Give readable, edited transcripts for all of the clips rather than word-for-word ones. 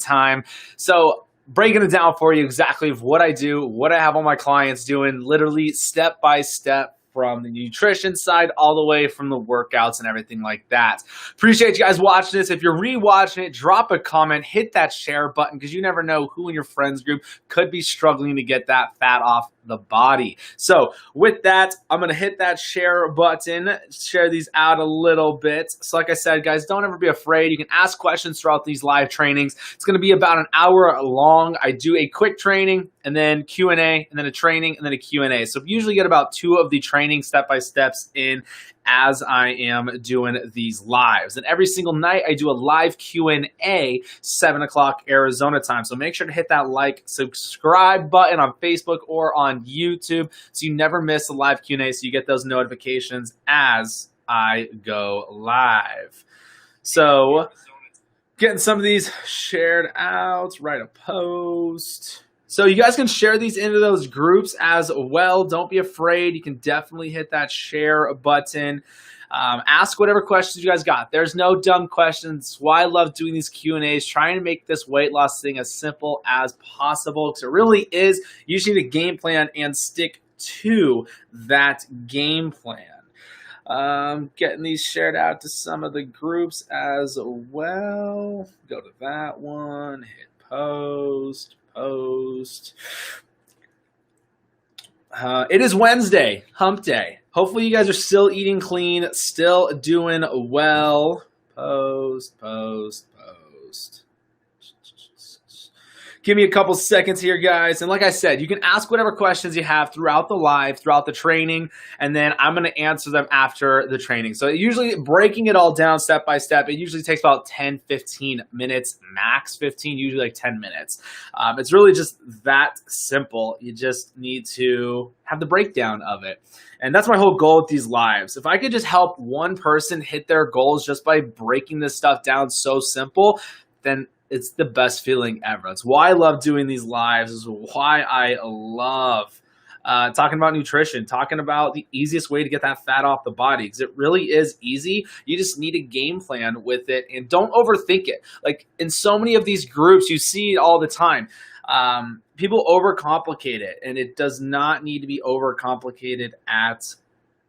time. So breaking it down for you exactly of what I do, what I have all my clients doing, literally step by step from the nutrition side all the way from the workouts and everything like that. Appreciate you guys watching this. If you're rewatching it, drop a comment, hit that share button because you never know who in your friends group could be struggling to get that fat off the body. So with that, I'm going to hit that share button, share these out a little bit. So like I said, guys, don't ever be afraid. You can ask questions throughout these live trainings. It's going to be about an hour long. I do a quick training and then Q&A and then a training and then a Q&A. So usually get about 2 of the training step-by-steps in as I am doing these lives. And every single night I do a live Q&A, 7 o'clock Arizona time. So make sure to hit that like, subscribe button on Facebook or on YouTube so you never miss a live Q&A so you get those notifications as I go live. So getting some of these shared out, write a post. So you guys can share these into those groups as well. Don't be afraid. You can definitely hit that share button. Ask whatever questions you guys got. There's no dumb questions. That's why I love doing these Q&As, trying to make this weight loss thing as simple as possible because it really is. You just need a game plan and stick to that game plan. Getting these shared out to some of the groups as well. Go to that one, hit post. It is Wednesday, hump day. Hopefully you guys are still eating clean, still doing well. Post. Give me a couple seconds here, guys. And like I said, you can ask whatever questions you have throughout the live, throughout the training, and then I'm going to answer them after the training. So usually breaking it all down step by step, it usually takes about 10, 15 minutes, max 15, usually like 10 minutes. It's really just that simple. You just need to have the breakdown of it. And that's my whole goal with these lives. If I could just help one person hit their goals just by breaking this stuff down so simple, then it's the best feeling ever. That's why I love doing these lives. This is why I love talking about nutrition, talking about the easiest way to get that fat off the body because it really is easy. You just need a game plan with it and don't overthink it. Like in so many of these groups, you see it all the time. People overcomplicate it and it does not need to be overcomplicated at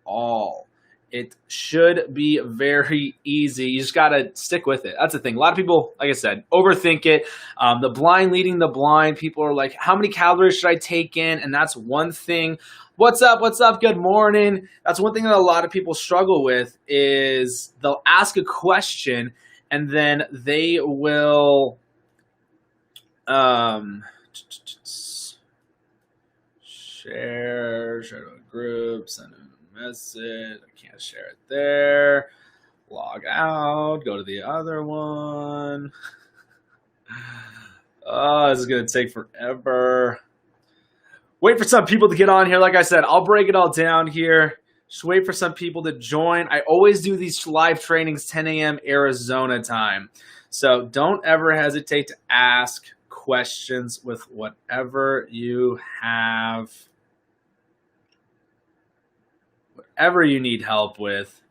all. It should be very easy. You just got to stick with it. That's the thing. A lot of people, like I said, overthink it. The blind leading the blind. People are like, how many calories should I take in? And that's one thing. What's up? What's up? Good morning. That's one thing that a lot of people struggle with is they'll ask a question and then they will share to a group, send a message. I can't share it there. Log out. Go to the other one. Oh, this is going to take forever. Wait for some people to get on here. Like I said, I'll break it all down here. Just wait for some people to join. I always do these live trainings 10 a.m. Arizona time. So don't ever hesitate to ask questions with whatever you have. Whatever you need help with.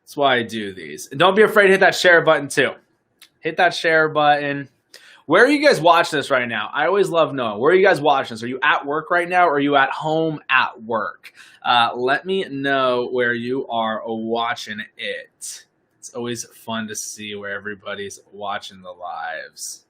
That's why I do these. And don't be afraid to hit that share button too. Hit that share button. Where are you guys watching this right now? I always love knowing. Where are you guys watching this? Are you at work right now or are you at home at work? Let me know where you are watching it. It's always fun to see where everybody's watching the lives.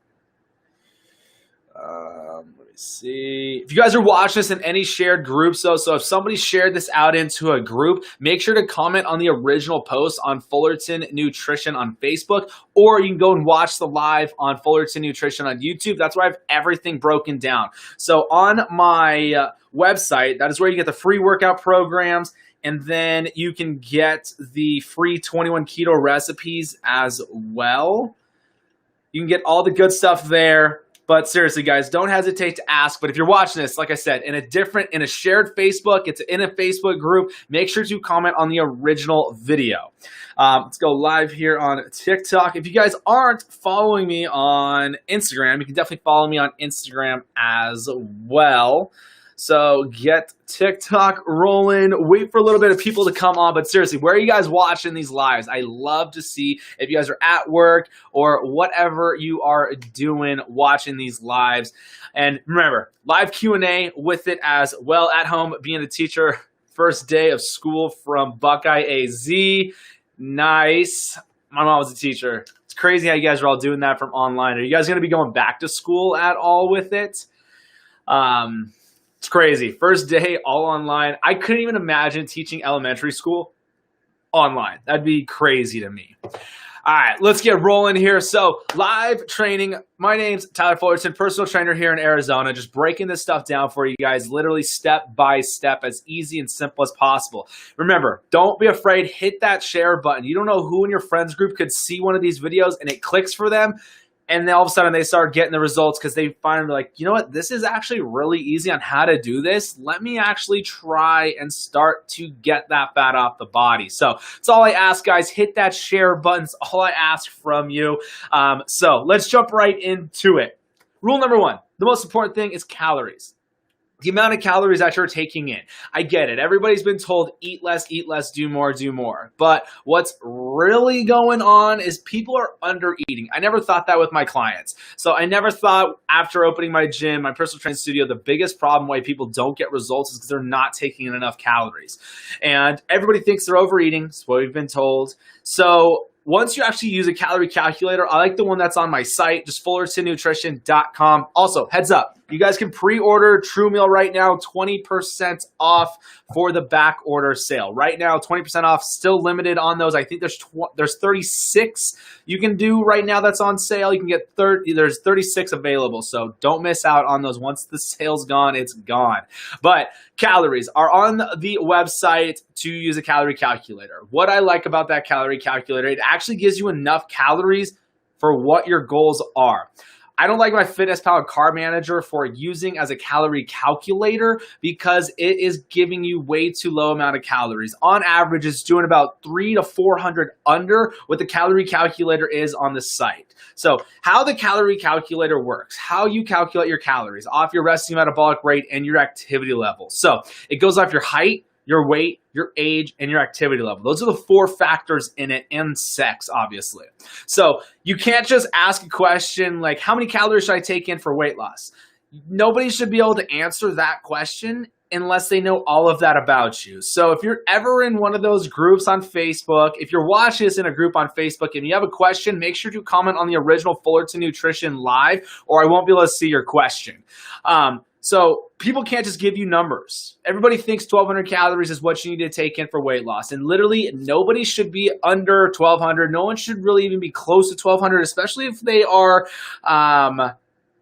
Let me see. If you guys are watching this in any shared groups, so if somebody shared this out into a group, make sure to comment on the original post on Fullerton Nutrition on Facebook, or you can go and watch the live on Fullerton Nutrition on YouTube. That's where I have everything broken down. So on my website, that is where you get the free workout programs, and then you can get the free 21 keto recipes as well. You can get all the good stuff there. But seriously, guys, don't hesitate to ask. But if you're watching this, like I said, in a shared Facebook, it's in a Facebook group, make sure to comment on the original video. Let's go live here on TikTok. If you guys aren't following me on Instagram, you can definitely follow me on Instagram as well. So get TikTok rolling. Wait for a little bit of people to come on. But seriously, where are you guys watching these lives? I love to see if you guys are at work or whatever you are doing watching these lives. And remember, live Q&A with it as well at home, being a teacher. First day of school from Buckeye AZ. Nice. My mom was a teacher. It's crazy how you guys are all doing that from online. Are you guys going to be going back to school at all with it? It's crazy. First day, all online. I couldn't even imagine teaching elementary school online. That'd be crazy to me. All right, let's get rolling here. So live training. My name's Tyler Fullerton, personal trainer here in Arizona, just breaking this stuff down for you guys, literally step by step, as easy and simple as possible. Remember, don't be afraid. Hit that share button. You don't know who in your friends group could see one of these videos and it clicks for them. And then all of a sudden they start getting the results because they find like, you know what, this is actually really easy on how to do this. Let me actually try and start to get that fat off the body. So that's all I ask, guys. Hit that share button. It's all I ask from you. So let's jump right into it. Rule number one, the most important thing is calories. The amount of calories that you're taking in. I get it. Everybody's been told eat less, do more, do more. But what's really going on is people are under eating. I never thought that with my clients. So I never thought after opening my gym, my personal training studio, the biggest problem why people don't get results is because they're not taking in enough calories. And everybody thinks they're overeating. That's what we've been told. So once you actually use a calorie calculator, I like the one that's on my site, just fullertonnutrition.com. Also, heads up, you guys can pre-order True Meal right now, 20% off for the back order sale. Right now, 20% off, still limited on those. I think there's 36 you can do right now that's on sale. You can get there's 36 available, so don't miss out on those. Once the sale's gone, it's gone. But calories are on the website to use a calorie calculator. What I like about that calorie calculator, it actually gives you enough calories for what your goals are. I don't like my FitnessPal and Carb Manager for using as a calorie calculator because it is giving you way too low amount of calories. On average, it's doing about 300 to 400 under what the calorie calculator is on the site. So how the calorie calculator works, how you calculate your calories off your resting metabolic rate and your activity level. So it goes off your height, your weight, your age, and your activity level. Those are the 4 factors in it, and sex, obviously. So you can't just ask a question like, how many calories should I take in for weight loss? Nobody should be able to answer that question unless they know all of that about you. So if you're ever in one of those groups on Facebook, if you're watching this in a group on Facebook and you have a question, make sure to comment on the original Fullerton Nutrition Live, or I won't be able to see your question. So people can't just give you numbers. Everybody thinks 1,200 calories is what you need to take in for weight loss. And literally nobody should be under 1,200. No one should really even be close to 1,200, especially if they are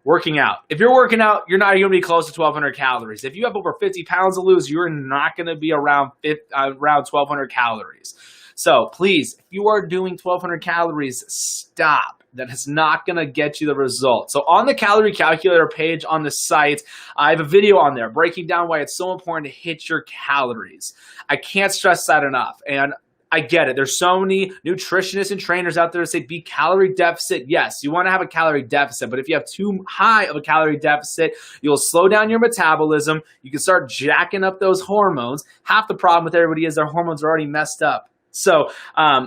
working out. If you're working out, you're not going to be close to 1,200 calories. If you have over 50 pounds to lose, you're not going to be around 1,200 calories. So please, if you are doing 1,200 calories, stop. That is not going to get you the result. So on the calorie calculator page on the site, I have a video on there breaking down why it's so important to hit your calories. I can't stress that enough. And I get it. There's so many nutritionists and trainers out there that say be calorie deficit. Yes, you want to have a calorie deficit, but if you have too high of a calorie deficit, you'll slow down your metabolism. You can start jacking up those hormones. Half the problem with everybody is their hormones are already messed up. So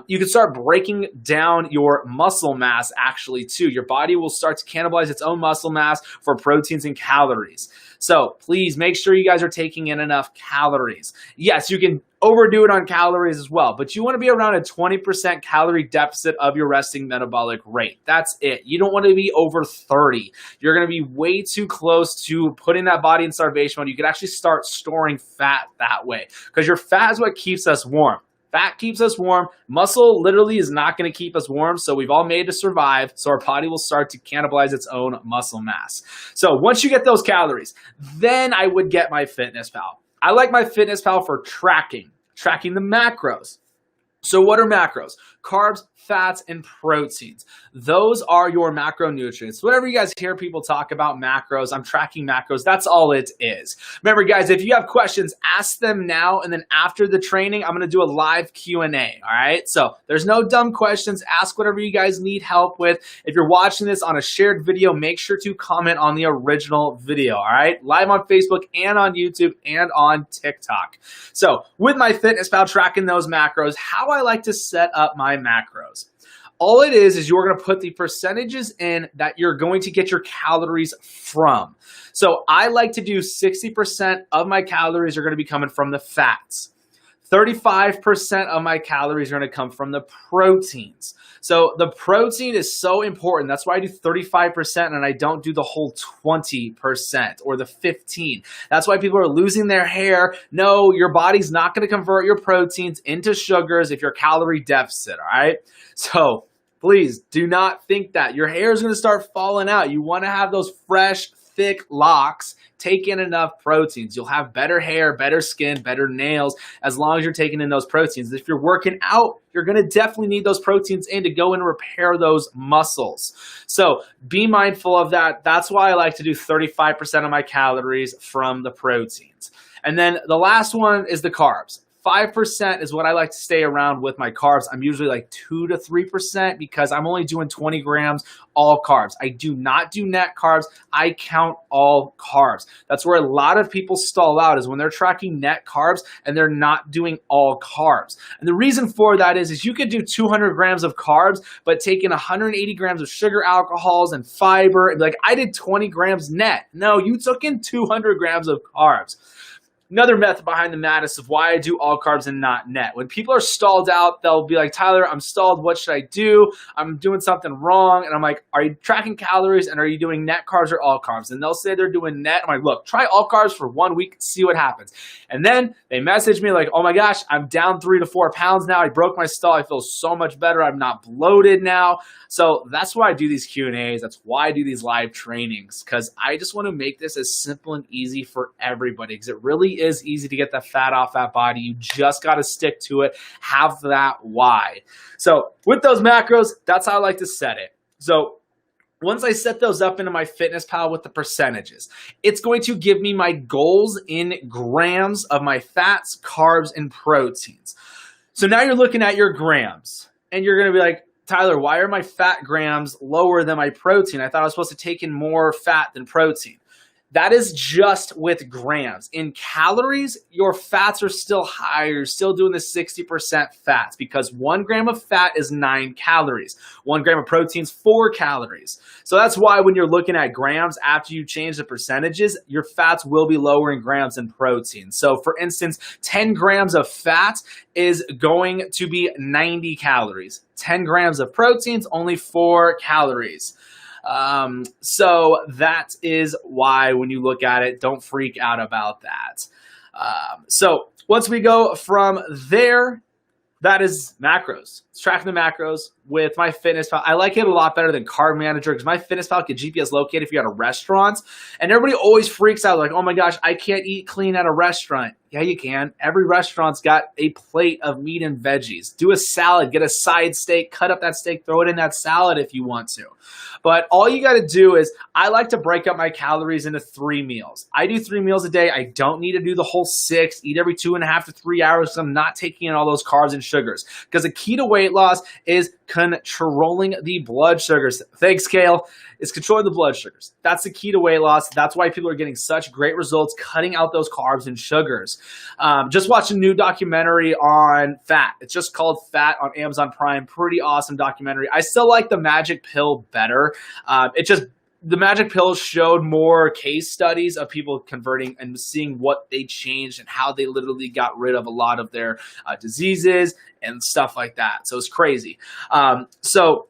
you can start breaking down your muscle mass actually too. Your body will start to cannibalize its own muscle mass for proteins and calories. So please make sure you guys are taking in enough calories. Yes, you can overdo it on calories as well, but you want to be around a 20% calorie deficit of your resting metabolic rate. That's it. You don't want to be over 30. You're going to be way too close to putting that body in starvation mode. You can actually start storing fat that way because your fat is what keeps us warm. Fat keeps us warm. Muscle literally is not going to keep us warm. So we've all made to survive. So our body will start to cannibalize its own muscle mass. So once you get those calories, then I would get my FitnessPal. I like my FitnessPal for tracking the macros. So what are macros? carbs, fats, and proteins. Those are your macronutrients. Whatever you guys hear people talk about macros, I'm tracking macros. That's all it is. Remember, guys, if you have questions, ask them now. And then after the training, I'm going to do a live Q&A. All right. So there's no dumb questions. Ask whatever you guys need help with. If you're watching this on a shared video, make sure to comment on the original video. All right. Live on Facebook and on YouTube and on TikTok. So with my MyFitnessPal tracking those macros, how I like to set up my macros. All it is you're going to put the percentages in that you're going to get your calories from. So I like to do 60% of my calories are going to be coming from the fats. 35% of my calories are going to come from the proteins. So the protein is so important. That's why I do 35% and I don't do the whole 20% or the 15%. That's why people are losing their hair. No, your body's not going to convert your proteins into sugars if you're calorie deficit, all right? So please do not think that. Your hair is going to start falling out. You want to have those fresh, thick locks. Take in enough proteins. You'll have better hair, better skin, better nails as long as you're taking in those proteins. If you're working out, you're going to definitely need those proteins in to go and repair those muscles. So be mindful of that. That's why I like to do 35% of my calories from the proteins. And then the last one is the carbs. 5% is what I like to stay around with my carbs. I'm usually like 2 to 3% because I'm only doing 20 grams all carbs. I do not do net carbs. I count all carbs. That's where a lot of people stall out is when they're tracking net carbs and they're not doing all carbs. And the reason for that is you could do 200 grams of carbs, but taking 180 grams of sugar, alcohols, and fiber. Like I did 20 grams net. No, you took in 200 grams of carbs. Another method behind the madness of why I do all carbs and not net. When people are stalled out, they'll be like, Tyler, I'm stalled. What should I do? I'm doing something wrong. And I'm like, are you tracking calories and are you doing net carbs or all carbs? And they'll say they're doing net. I'm like, look, try all carbs for 1 week, see what happens. And then they message me like, oh my gosh, I'm down 3 to 4 pounds now. I broke my stall. I feel so much better. I'm not bloated now. So that's why I do these Q&As. That's why I do these live trainings, because I just want to make this as simple and easy for everybody, because it really is easy to get the fat off that body. You just got to stick to it. Have that why. So with those macros, that's how I like to set it. So once I set those up into my MyFitnessPal with the percentages, it's going to give me my goals in grams of my fats, carbs, and proteins. So now you're looking at your grams and you're going to be like, Tyler, why are my fat grams lower than my protein? I thought I was supposed to take in more fat than protein. That is just with grams. In calories, your fats are still higher. You're still doing the 60% fats because 1 gram of fat is 9 calories. 1 gram of protein is 4 calories. So that's why when you're looking at grams, after you change the percentages, your fats will be lower in grams than protein. So for instance, 10 grams of fat is going to be 90 calories. 10 grams of protein is only 4 calories. So that is why when you look at it, don't freak out about that. So once we go from there, that is macros. It's tracking the macros with MyFitnessPal. I like it a lot better than Carb Manager because MyFitnessPal can GPS locate if you're at a restaurant. And everybody always freaks out like, oh my gosh, I can't eat clean at a restaurant. Yeah, you can. Every restaurant's got a plate of meat and veggies. Do a salad, get a side steak, cut up that steak, throw it in that salad if you want to. But all you got to do is, I like to break up my calories into 3 meals. I do 3 meals a day. I don't need to do the whole 6, eat every 2.5 to 3 hours because I'm not taking in all those carbs and sugars. Because a keto weight loss is controlling the blood sugars. Thanks, Kale. It's controlling the blood sugars. That's the key to weight loss. That's why people are getting such great results cutting out those carbs and sugars. Just watched a new documentary on fat. It's just called Fat on Amazon Prime. Pretty awesome documentary. I still like the magic pill better. The magic pill showed more case studies of people converting and seeing what they changed and how they literally got rid of a lot of their diseases and stuff like that. So it's crazy. So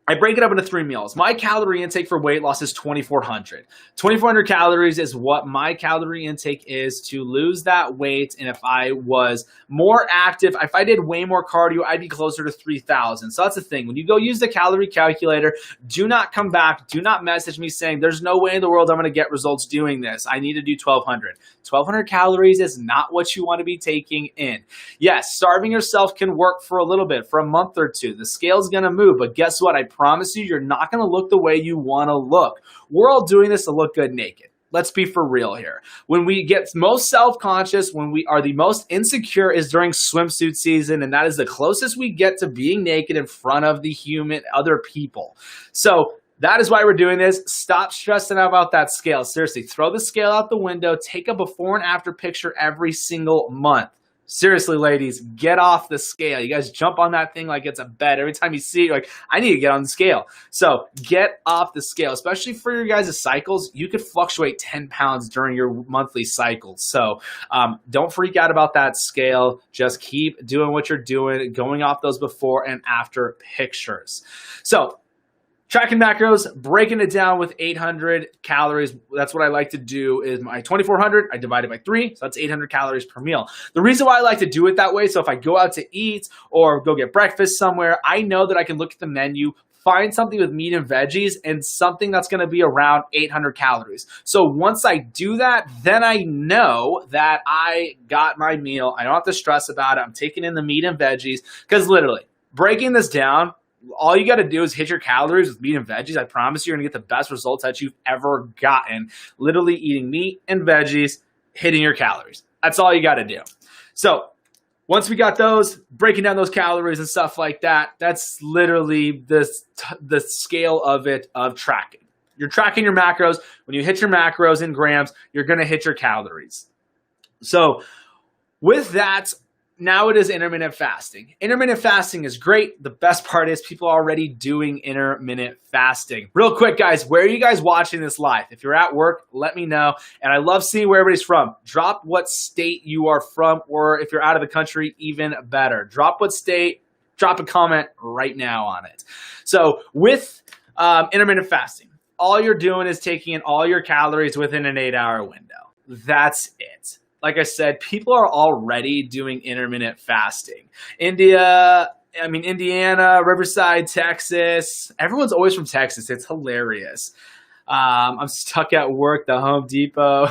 I break it up into 3 meals. My calorie intake for weight loss is 2,400. 2,400 calories is what my calorie intake is to lose that weight. And if I was more active, if I did way more cardio, I'd be closer to 3,000. So that's the thing. When you go use the calorie calculator, do not come back. Do not message me saying there's no way in the world I'm going to get results doing this. I need to do 1,200. 1,200 calories is not what you want to be taking in. Yes, starving yourself can work for a little bit, for a month or two. The scale's going to move, but guess what? I promise you, you're not going to look the way you want to look. We're all doing this to look good naked. Let's be for real here. When we get most self-conscious, when we are the most insecure is during swimsuit season, and that is the closest we get to being naked in front of the human, other people. So that is why we're doing this. Stop stressing out about that scale. Seriously, throw the scale out the window. Take a before and after picture every single month. Seriously, ladies, get off the scale. You guys jump on that thing like it's a bed. Every time you see it, you're like, I need to get on the scale. So get off the scale, especially for your guys' cycles. You could fluctuate 10 pounds during your monthly cycles. So don't freak out about that scale. Just keep doing what you're doing, going off those before and after pictures. So tracking macros, breaking it down with 800 calories. That's what I like to do is my 2,400, I divide it by 3, so that's 800 calories per meal. The reason why I like to do it that way, so if I go out to eat or go get breakfast somewhere, I know that I can look at the menu, find something with meat and veggies and something that's going to be around 800 calories. So once I do that, then I know that I got my meal. I don't have to stress about it. I'm taking in the meat and veggies because literally breaking this down, all you got to do is hit your calories with meat and veggies. I promise you're going to get the best results that you've ever gotten. Literally eating meat and veggies, hitting your calories. That's all you got to do. So once we got those, breaking down those calories and stuff like that, that's literally the scale of it, of tracking. You're tracking your macros. When you hit your macros in grams, you're going to hit your calories. So with that, now it is intermittent fasting. Intermittent fasting is great. The best part is people are already doing intermittent fasting. Real quick, guys, where are you guys watching this live? If you're at work, let me know. And I love seeing where everybody's from. Drop what state you are from, or if you're out of the country, even better. Drop what state, drop a comment right now on it. So with intermittent fasting, all you're doing is taking in all your calories within an 8-hour window. That's it. Like I said, people are already doing intermittent fasting. Indiana, Riverside, Texas. Everyone's always from Texas. It's hilarious. I'm stuck at work, the Home Depot.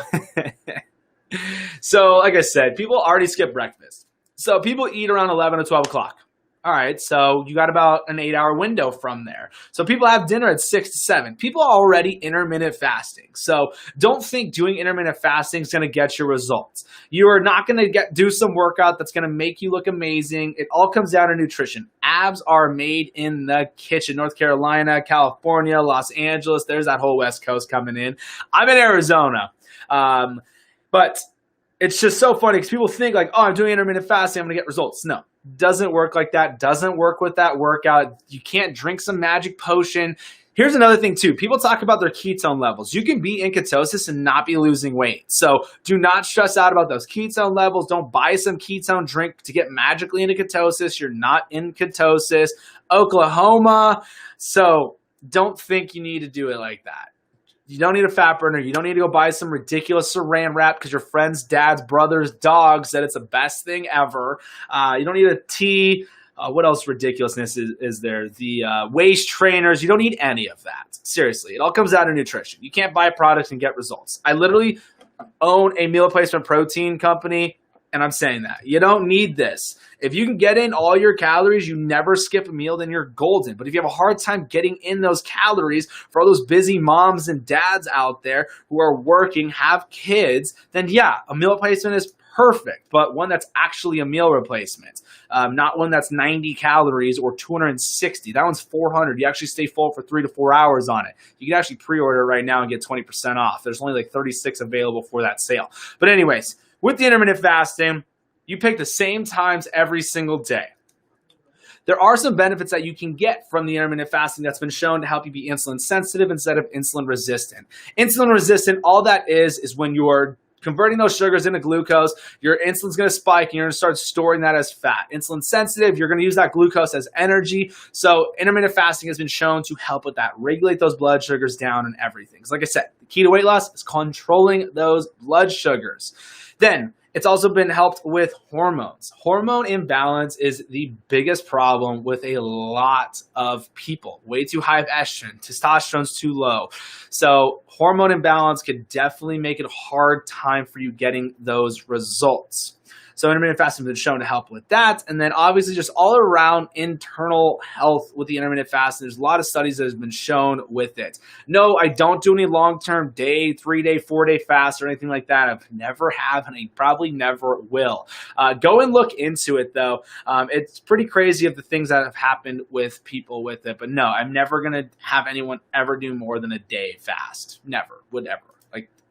So like I said, people already skip breakfast. So people eat around 11 or 12 o'clock. All right, so you got about an 8-hour window from there. So people have dinner at 6 to 7. People are already intermittent fasting. So don't think doing intermittent fasting is going to get your results. You are not going to do some workout that's going to make you look amazing. It all comes down to nutrition. Abs are made in the kitchen. North Carolina, California, Los Angeles. There's that whole West Coast coming in. I'm in Arizona. But it's just so funny because people think like, oh, I'm doing intermittent fasting, I'm going to get results. No. Doesn't work like that. Doesn't work with that workout. You can't drink some magic potion. Here's another thing too. People talk about their ketone levels. You can be in ketosis and not be losing weight. So do not stress out about those ketone levels. Don't buy some ketone drink to get magically into ketosis. You're not in ketosis. Oklahoma. So don't think you need to do it like that. You don't need a fat burner. You don't need to go buy some ridiculous saran wrap because your friend's dad's brother's dog said it's the best thing ever. You don't need a tea. What else ridiculousness is there? The waist trainers. You don't need any of that. Seriously, it all comes down to nutrition. You can't buy products and get results. I literally own a meal replacement protein company, and I'm saying that. You don't need this. If you can get in all your calories, you never skip a meal, then you're golden. But if you have a hard time getting in those calories for all those busy moms and dads out there who are working, have kids, then yeah, a meal replacement is perfect, but one that's actually a meal replacement, not one that's 90 calories or 260. That one's 400. You actually stay full for 3 to 4 hours on it. You can actually pre-order right now and get 20% off. There's only like 36 available for that sale. But anyways, with the intermittent fasting, you pick the same times every single day. There are some benefits that you can get from the intermittent fasting that's been shown to help you be insulin sensitive instead of insulin resistant. Insulin resistant, all that is when you're converting those sugars into glucose, your insulin's going to spike and you're going to start storing that as fat. Insulin sensitive, you're going to use that glucose as energy. So intermittent fasting has been shown to help with that, regulate those blood sugars down and everything. So like I said, the key to weight loss is controlling those blood sugars. Then it's also been helped with hormones. Hormone imbalance is the biggest problem with a lot of people. Way too high of estrogen, testosterone's too low. So hormone imbalance could definitely make it a hard time for you getting those results. So intermittent fasting has been shown to help with that. And then obviously just all around internal health with the intermittent fasting. There's a lot of studies that have been shown with it. No, I don't do any long-term day, 3-day, 4-day fast or anything like that. I've never have and I probably never will. Go and look into it though. It's pretty crazy of the things that have happened with people with it. But no, I'm never going to have anyone ever do more than a day fast. Never, would ever.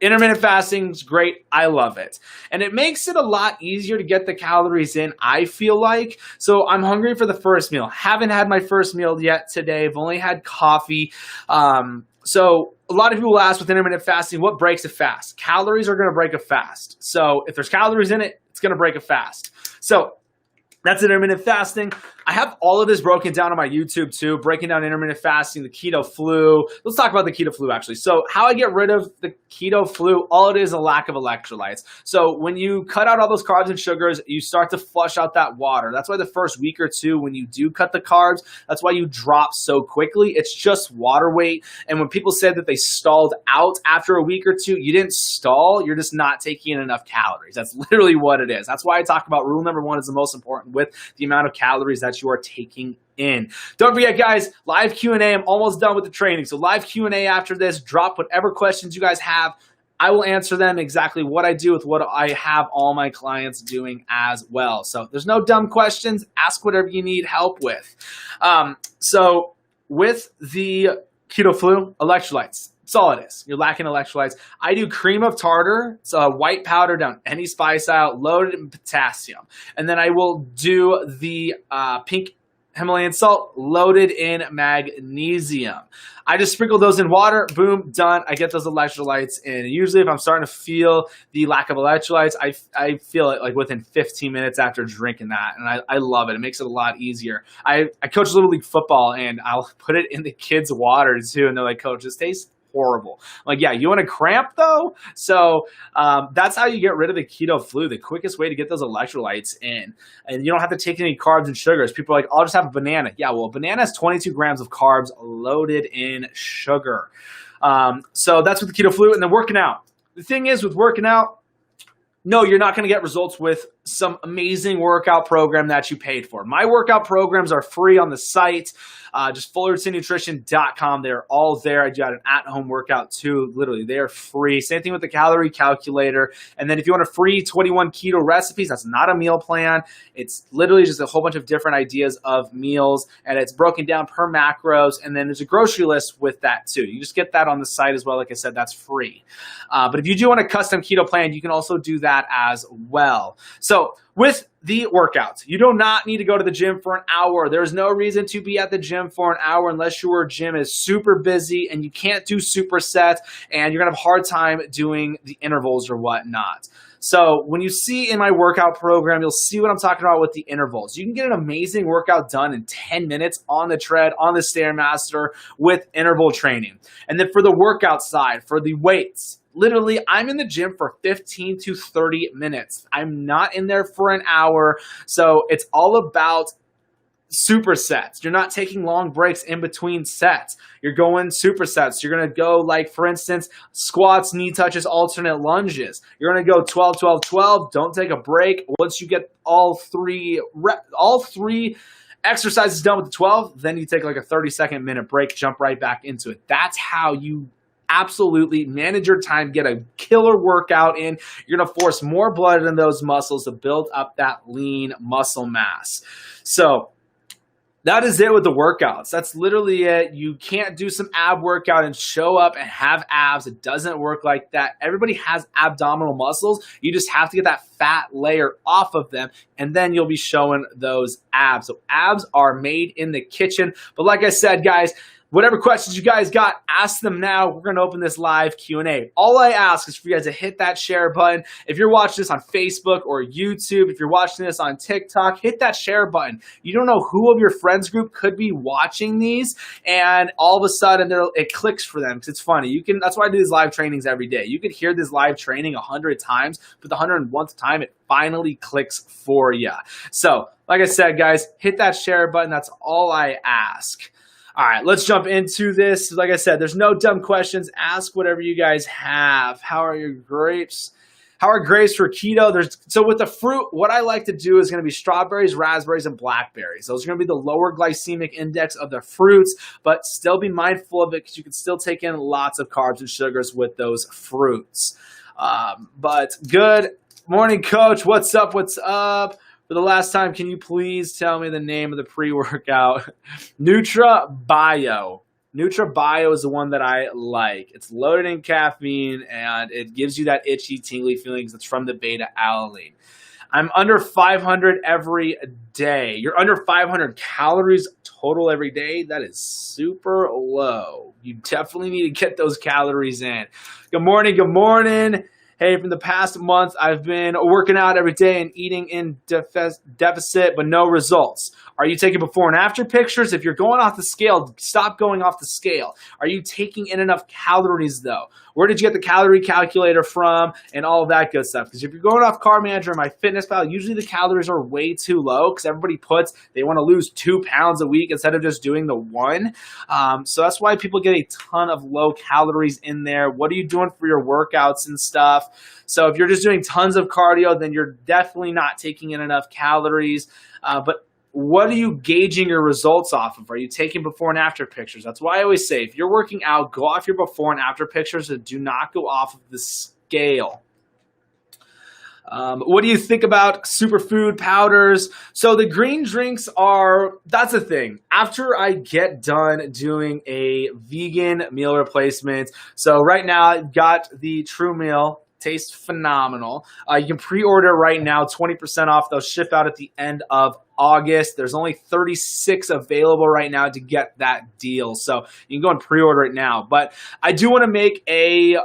Intermittent fasting is great. I love it. And it makes it a lot easier to get the calories in, I feel like. So I'm hungry for the first meal. Haven't had my first meal yet today. I've only had coffee. So a lot of people ask with intermittent fasting, what breaks a fast? Calories are going to break a fast. So if there's calories in it, it's going to break a fast. So that's intermittent fasting. I have all of this broken down on my YouTube too, breaking down intermittent fasting, the keto flu. Let's talk about the keto flu actually. So how I get rid of the keto flu, all it is a lack of electrolytes. So when you cut out all those carbs and sugars, you start to flush out that water. That's why the first week or two, when you do cut the carbs, that's why you drop so quickly. It's just water weight. And when people said that they stalled out after a week or two, you didn't stall. You're just not taking in enough calories. That's literally what it is. That's why I talk about rule number 1 is the most important with the amount of calories that you are taking in. Don't forget, guys, live Q&A. I'm almost done with the training. So live Q&A after this. Drop whatever questions you guys have. I will answer them exactly what I do with what I have all my clients doing as well. So there's no dumb questions. Ask whatever you need help with. So with the keto flu, electrolytes. That's all it is. You're lacking electrolytes. I do cream of tartar. It's a white powder down any spice out, loaded in potassium. And then I will do the pink Himalayan salt loaded in magnesium. I just sprinkle those in water, boom, done. I get those electrolytes in. Usually if I'm starting to feel the lack of electrolytes, I feel it like within 15 minutes after drinking that. And I love it. It makes it a lot easier. I coach Little League football and I'll put it in the kids' water too. And they're like, Coach, this tastes horrible. I'm like, yeah, you want to cramp though? So that's how you get rid of the keto flu. The quickest way to get those electrolytes in. And you don't have to take any carbs and sugars. People are like, I'll just have a banana. Yeah, well, a banana has 22 grams of carbs loaded in sugar. So that's with the keto flu. And then working out. The thing is with working out, no, you're not going to get results with some amazing workout program that you paid for. My workout programs are free on the site. Just fullertonnutrition.com. They're all there. I do an at-home workout too. Literally, they are free. Same thing with the calorie calculator. And then if you want a free 21 keto recipes, that's not a meal plan. It's literally just a whole bunch of different ideas of meals, and it's broken down per macros. And then there's a grocery list with that too. You just get that on the site as well. Like I said, that's free. But if you do want a custom keto plan, you can also do that as well. So with the workouts, you do not need to go to the gym for an hour. There's no reason to be at the gym for an hour unless your gym is super busy and you can't do supersets and you're going to have a hard time doing the intervals or whatnot. So when you see in my workout program, you'll see what I'm talking about with the intervals. You can get an amazing workout done in 10 minutes on the tread, on the Stairmaster with interval training. And then for the workout side, for the weights, literally, I'm in the gym for 15 to 30 minutes. I'm not in there for an hour. So it's all about supersets. You're not taking long breaks in between sets. You're going supersets. You're going to go like, for instance, squats, knee touches, alternate lunges. You're going to go 12, 12, 12. Don't take a break. Once you get all three exercises done with the 12, then you take like a 30-second minute break, jump right back into it. That's how you absolutely manage your time, get a killer workout in. You're going to force more blood in those muscles to build up that lean muscle mass. So that is it with the workouts. That's literally it. You can't do some ab workout and show up and have abs. It doesn't work like that. Everybody has abdominal muscles. You just have to get that fat layer off of them, and then you'll be showing those abs. So abs are made in the kitchen. But like I said, guys, Whatever questions you guys got, ask them now. We're going to open this live Q&A. All I ask is for you guys to hit that share button. If you're watching this on Facebook or YouTube, if you're watching this on TikTok, hit that share button. You don't know who of your friends group could be watching these, and all of a sudden it clicks for them because it's funny. That's why I do these live trainings every day. You could hear this live training 100 times, but the 101th time it finally clicks for you. So, like I said, guys, hit that share button. That's all I ask. All right, let's jump into this. Like I said, there's no dumb questions. Ask whatever you guys have. How are your grapes? How are grapes for keto? So with the fruit, what I like to do is going to be strawberries, raspberries, and blackberries. Those are going to be the lower glycemic index of the fruits, but still be mindful of it because you can still take in lots of carbs and sugars with those fruits. But good morning, Coach. What's up? What's up? For the last time, can you please tell me the name of the pre-workout? NutraBio. NutraBio is the one that I like. It's loaded in caffeine, and it gives you that itchy, tingly feelings. It's from the beta-alanine. I'm under 500 every day. You're under 500 calories total every day. That is super low. You definitely need to get those calories in. Good morning. Good morning. Hey, from the past month, I've been working out every day and eating in deficit, but no results. Are you taking before and after pictures? If you're going off the scale, stop going off the scale. Are you taking in enough calories, though? Where did you get the calorie calculator from and all of that good stuff? Because if you're going off Carb Manager or MyFitnessPal, usually the calories are way too low because everybody they want to lose 2 pounds a week instead of just doing the 1. So that's why people get a ton of low calories in there. What are you doing for your workouts and stuff? So if you're just doing tons of cardio, then you're definitely not taking in enough calories. But what are you gauging your results off of? Are you taking before and after pictures? That's why I always say, if you're working out, go off your before and after pictures and do not go off of the scale. What do you think about superfood powders? So the green drinks that's the thing. After I get done doing a vegan meal replacement, so right now I've got the True Meal. Tastes phenomenal. You can pre-order right now, 20% off. They'll ship out at the end of August. There's only 36 available right now to get that deal. So you can go and pre-order it now. But I do want to make a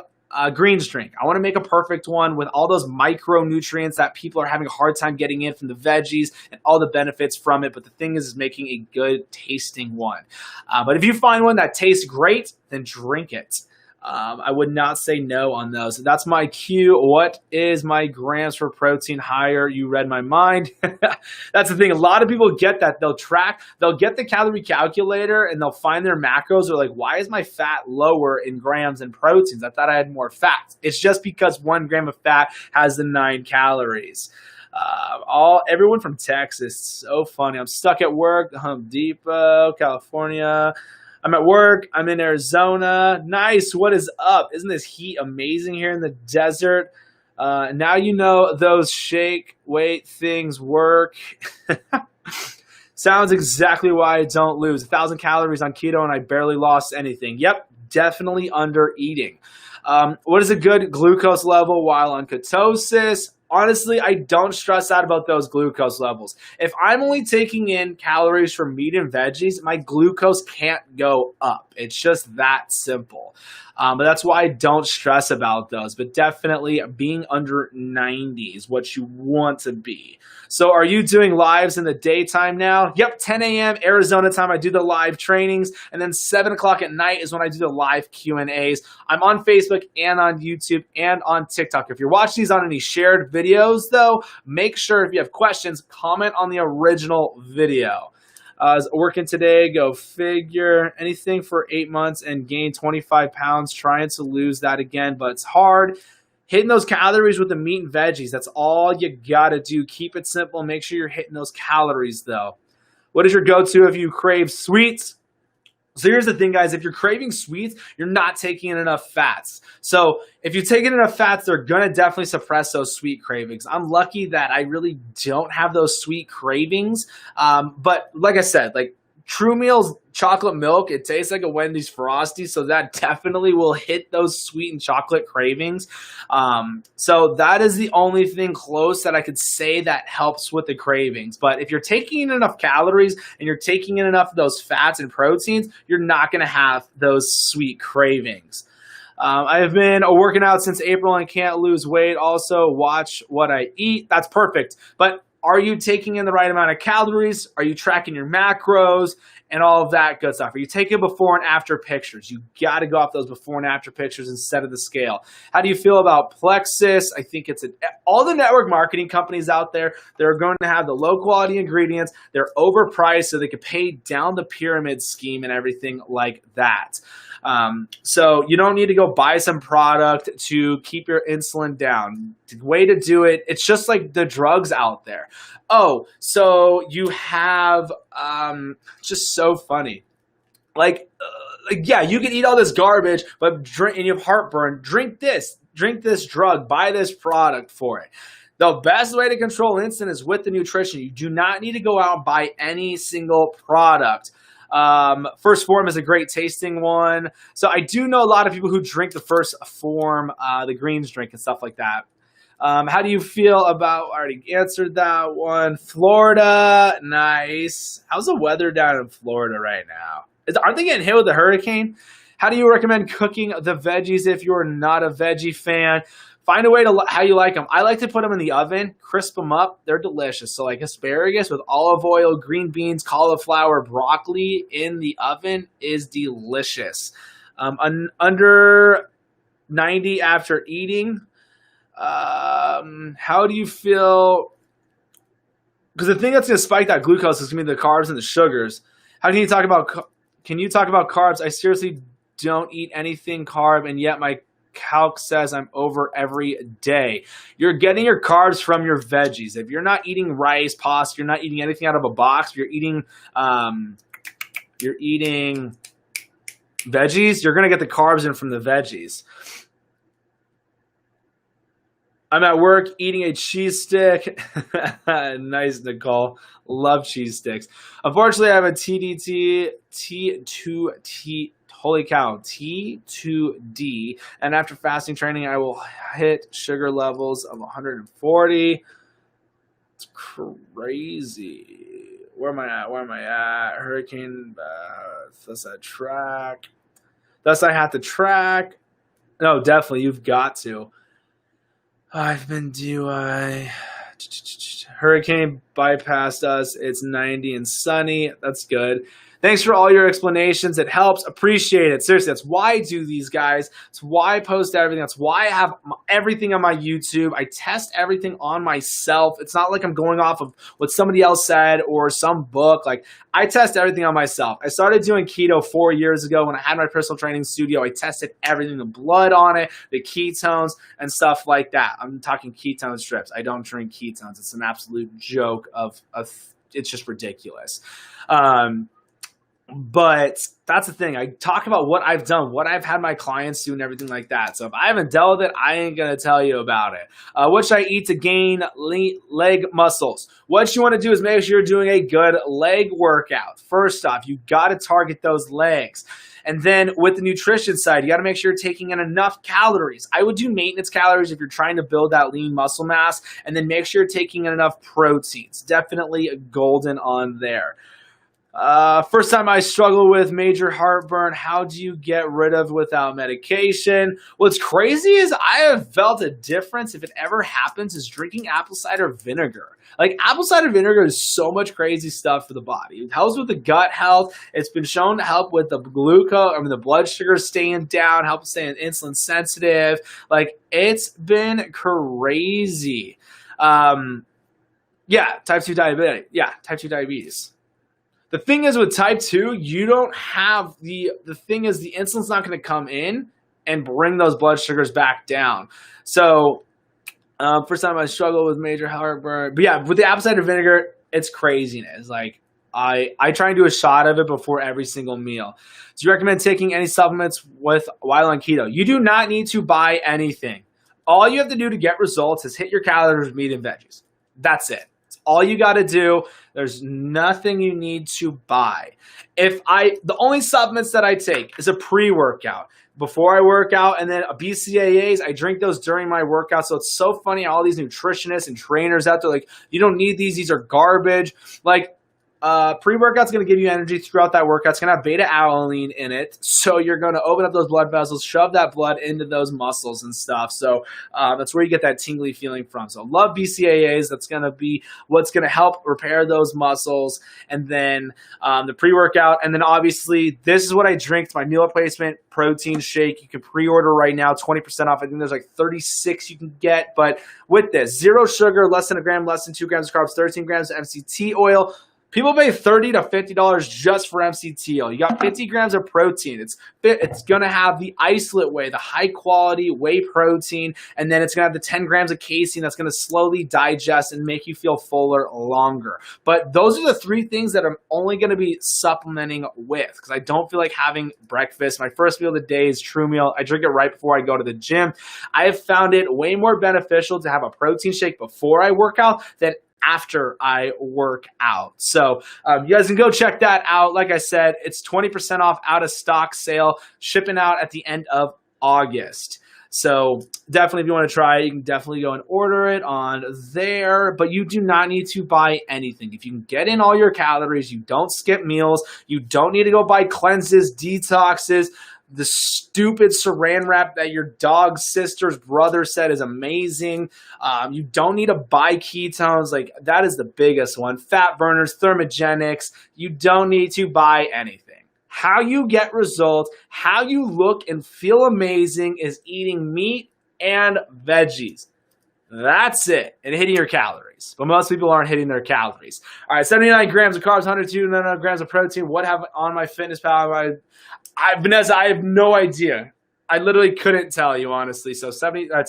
greens drink. I want to make a perfect one with all those micronutrients that people are having a hard time getting in from the veggies and all the benefits from it. But the thing is making a good tasting one. But if you find one that tastes great, then drink it. I would not say no on those. That's my cue. What is my grams for protein higher? You read my mind. That's the thing. A lot of people get that. They'll get the calorie calculator and they'll find their macros. They're like, why is my fat lower in grams and proteins? I thought I had more fat. It's just because 1 gram of fat has the 9 calories. Everyone from Texas, so funny. I'm stuck at work, Home Depot, California. I'm at work. I'm in Arizona. Nice. What is up? Isn't this heat amazing here in the desert? Now you know those shake weight things work. Sounds exactly why I don't lose. 1,000 calories on keto and I barely lost anything. Yep, definitely under eating. What is a good glucose level while on ketosis? Honestly, I don't stress out about those glucose levels. If I'm only taking in calories from meat and veggies, my glucose can't go up. It's just that simple. But that's why I don't stress about those. But definitely being under 90 is what you want to be. So are you doing lives in the daytime now? Yep, 10 a.m. Arizona time, I do the live trainings. And then 7 o'clock at night is when I do the live Q&As. I'm on Facebook and on YouTube and on TikTok. If you're watching these on any shared videos, though, make sure if you have questions, comment on the original video. Working today, go figure. Anything for 8 months and gain 25 pounds. Trying to lose that again, but it's hard. Hitting those calories with the meat and veggies. That's all you got to do. Keep it simple. Make sure you're hitting those calories, though. What is your go-to if you crave sweets? So here's the thing, guys. If you're craving sweets, you're not taking in enough fats. So if you're taking enough fats, they're going to definitely suppress those sweet cravings. I'm lucky that I really don't have those sweet cravings. But like I said, True Meals chocolate milk, it tastes like a Wendy's Frosty, so that definitely will hit those sweetened chocolate cravings. So that is the only thing close that I could say that helps with the cravings. But if you're taking in enough calories and you're taking in enough of those fats and proteins, you're not going to have those sweet cravings. I've been working out since April and can't lose weight. Also, watch what I eat. That's perfect. But are you taking in the right amount of calories? Are you tracking your macros and all of that good stuff? Are you taking before and after pictures? You got to go off those before and after pictures instead of the scale. How do you feel about Plexus? I think all the network marketing companies out there, they're going to have the low quality ingredients. They're overpriced so they can pay down the pyramid scheme and everything like that. So you don't need to go buy some product to keep your insulin down. The way to do it, it's just like the drugs out there. Oh, so you have, just so funny. Yeah, you can eat all this garbage, but drink, and you have heartburn, drink this drug, buy this product for it. The best way to control insulin is with the nutrition. You do not need to go out and buy any single product. First Form is a great tasting one. So I do know a lot of people who drink the First Form, the greens drink and stuff like that. How do you feel about, I already answered that one. Florida, nice. How's the weather down in Florida right now? Aren't they getting hit with a hurricane? How do you recommend cooking the veggies if you're not a veggie fan? Find a way to how you like them. I like to put them in the oven, crisp them up. They're delicious. So like asparagus with olive oil, green beans, cauliflower, broccoli in the oven is delicious. Under 90 after eating. How do you feel? Because the thing that's going to spike that glucose is going to be the carbs and the sugars. How can you talk about? Can you talk about carbs? I seriously don't eat anything carb, and yet my calc says I'm over every day. You're getting your carbs from your veggies. If you're not eating rice, pasta, you're not eating anything out of a box. You're eating veggies. You're gonna get the carbs in from the veggies. I'm at work eating a cheese stick. Nice, Nicole. Love cheese sticks. Unfortunately, I have a T2T. Holy cow, T2D. And after fasting training, I will hit sugar levels of 140. It's crazy. Where am I at? Hurricane. Thus I track. Thus I have to track. No, definitely. You've got to. I've been doing. Hurricane bypassed us. It's 90 and sunny. That's good. Thanks for all your explanations. It helps. Appreciate it. Seriously, that's why I do these, guys. That's why I post everything. That's why I have everything on my YouTube. I test everything on myself. It's not like I'm going off of what somebody else said or some book. Like, I test everything on myself. I started doing keto 4 years ago when I had my personal training studio. I tested everything, the blood on it, the ketones, and stuff like that. I'm talking ketone strips. I don't drink ketones. It's an absolute joke of it's just ridiculous. But that's the thing. I talk about what I've done, what I've had my clients do and everything like that. So if I haven't dealt with it, I ain't going to tell you about it. What should I eat to gain leg muscles? What you want to do is make sure you're doing a good leg workout. First off, you got to target those legs. And then with the nutrition side, you got to make sure you're taking in enough calories. I would do maintenance calories if you're trying to build that lean muscle mass, and then make sure you're taking in enough proteins. Definitely golden on there. First time I struggle with major heartburn. How do you get rid of without medication? What's crazy is I have felt a difference if it ever happens is drinking apple cider vinegar. Like, apple cider vinegar is so much crazy stuff for the body. It helps with the gut health. It's been shown to help with the the blood sugar staying down, help staying insulin sensitive. Like, it's been crazy. Type 2 diabetes. Yeah, type 2 diabetes. The thing is with type 2, you don't have the thing is the insulin's not going to come in and bring those blood sugars back down. So first time I struggle with major heartburn. But yeah, with the apple cider vinegar, it's craziness. Like, I try and do a shot of it before every single meal. Do you recommend taking any supplements while on keto? You do not need to buy anything. All you have to do to get results is hit your calories with meat and veggies. That's it. That's all you got to do. There's nothing you need to buy. The only supplements that I take is a pre-workout before I work out, and then BCAAs, I drink those during my workout. So it's so funny, all these nutritionists and trainers out there, like, you don't need these are garbage. Like, pre-workout's going to give you energy throughout that workout. It's going to have beta-alanine in it. So you're going to open up those blood vessels, shove that blood into those muscles and stuff. So that's where you get that tingly feeling from. So love BCAAs. That's going to be what's going to help repair those muscles. And then the pre-workout. And then obviously, this is what I drink. It's my meal replacement protein shake. You can pre-order right now, 20% off. I think there's like 36 you can get. But with this, 0 sugar, less than a gram, less than 2 grams of carbs, 13 grams of MCT oil. People pay $30 to $50 just for MCT oil. You got 50 grams of protein. It's going to have the isolate whey, the high-quality whey protein, and then it's going to have the 10 grams of casein that's going to slowly digest and make you feel fuller longer. But those are the 3 things that I'm only going to be supplementing with because I don't feel like having breakfast. My first meal of the day is True Meal. I drink it right before I go to the gym. I have found it way more beneficial to have a protein shake before I work out than after I work out. So you guys can go check that out. Like I said, it's 20% off out of stock sale, shipping out at the end of August. So definitely if you want to try it, you can definitely go and order it on there, but you do not need to buy anything. If you can get in all your calories, you don't skip meals, you don't need to go buy cleanses, detoxes, the stupid saran wrap that your dog's sister's brother said is amazing. You don't need to buy ketones. Like, that is the biggest one. Fat burners, thermogenics. You don't need to buy anything. How you get results, how you look and feel amazing is eating meat and veggies. That's it. And hitting your calories. But most people aren't hitting their calories. All right, 79 grams of carbs, 102 grams of protein. What have on my fitness pal? Vanessa, I have no idea. I literally couldn't tell you, honestly. So 70, I'm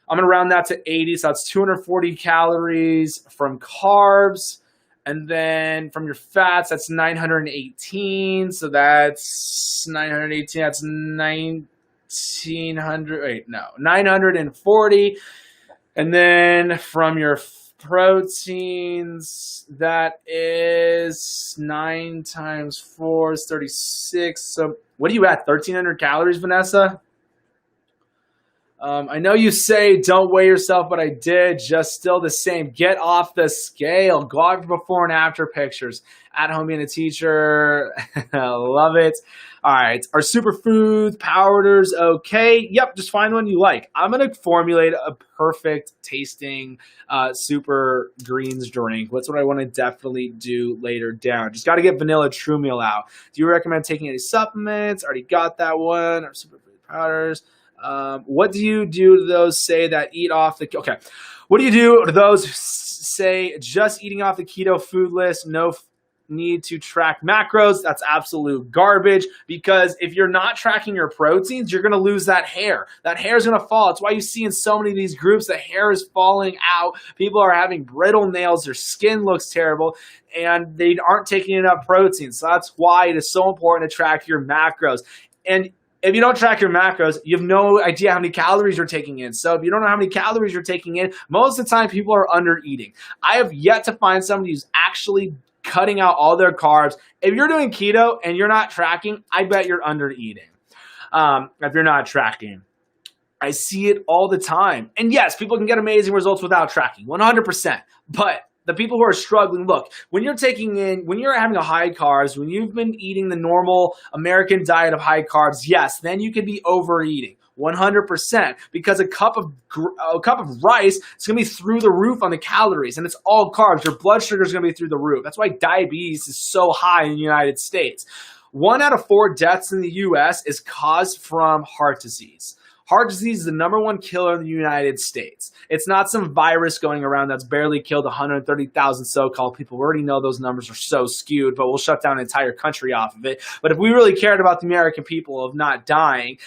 going to round that to 80. So that's 240 calories from carbs. And then from your fats, that's 918. So that's 918. That's 1900. Wait, no, 940. And then from your proteins, that is 9 times 4 is 36. So what are you at, 1,300 calories, Vanessa? I know you say don't weigh yourself, but I did. Just still the same. Get off the scale. Go out for before and after pictures. At home being a teacher. Love it. All right. Are superfoods, powders okay? Yep. Just find one you like. I'm going to formulate a perfect tasting super greens drink. That's what I want to definitely do later down. Just got to get vanilla True Meal out. Do you recommend taking any supplements? Already got that one. Or superfood powders? What do you do to those say that eat off the, okay. What do you do to those say just eating off the keto food list, no need to track macros? That's absolute garbage, because if you're not tracking your proteins, you're going to lose that hair. That hair is going to fall. That's why you see in so many of these groups, the hair is falling out. People are having brittle nails. Their skin looks terrible, and they aren't taking enough protein. So that's why it is so important to track your macros. And if you don't track your macros, you have no idea how many calories you're taking in. So if you don't know how many calories you're taking in, most of the time people are under eating. I have yet to find somebody who's actually cutting out all their carbs. If you're doing keto and you're not tracking, I bet you're under eating. If you're not tracking, I see it all the time. And yes, people can get amazing results without tracking, 100%. But the people who are struggling, look, when you're having a high carbs, when you've been eating the normal American diet of high carbs, yes, then you could be overeating. 100%, because a cup of rice is going to be through the roof on the calories, and it's all carbs. Your blood sugar is going to be through the roof. That's why diabetes is so high in the United States. 1 out of 4 deaths in the U.S. is caused from heart disease. Heart disease is the #1 killer in the United States. It's not some virus going around that's barely killed 130,000 so-called people. We already know those numbers are so skewed, but we'll shut down an entire country off of it. But if we really cared about the American people of not dying,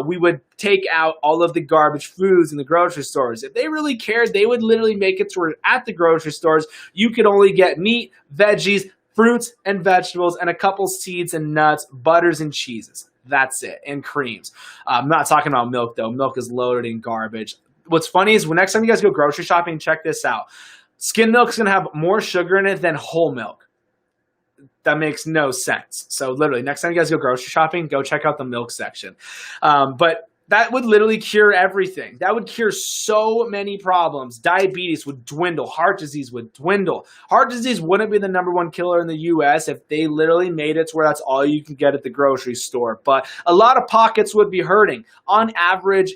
we would take out all of the garbage foods in the grocery stores. If they really cared, they would literally make it to where at the grocery stores, you could only get meat, veggies, fruits and vegetables, and a couple seeds and nuts, butters and cheeses. That's it. And creams. I'm not talking about milk, though. Milk is loaded in garbage. What's funny is when next time you guys go grocery shopping, check this out. Skim milk's going to have more sugar in it than whole milk. That makes no sense. So literally, next time you guys go grocery shopping, go check out the milk section. But that would literally cure everything. That would cure so many problems. Diabetes would dwindle. Heart disease would dwindle. Heart disease wouldn't be the #1 killer in the US if they literally made it to where that's all you can get at the grocery store. But a lot of pockets would be hurting. On average,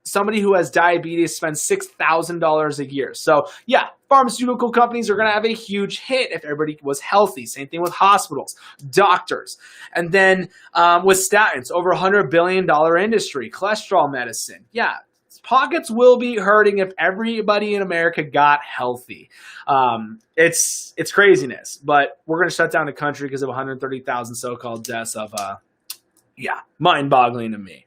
somebody who has diabetes spends $6,000 a year. So yeah, pharmaceutical companies are going to have a huge hit if everybody was healthy. Same thing with hospitals, doctors. And then with statins, over $100 billion industry, cholesterol medicine. Yeah, pockets will be hurting if everybody in America got healthy. It's craziness, but we're going to shut down the country because of 130,000 so-called deaths of, mind-boggling to me.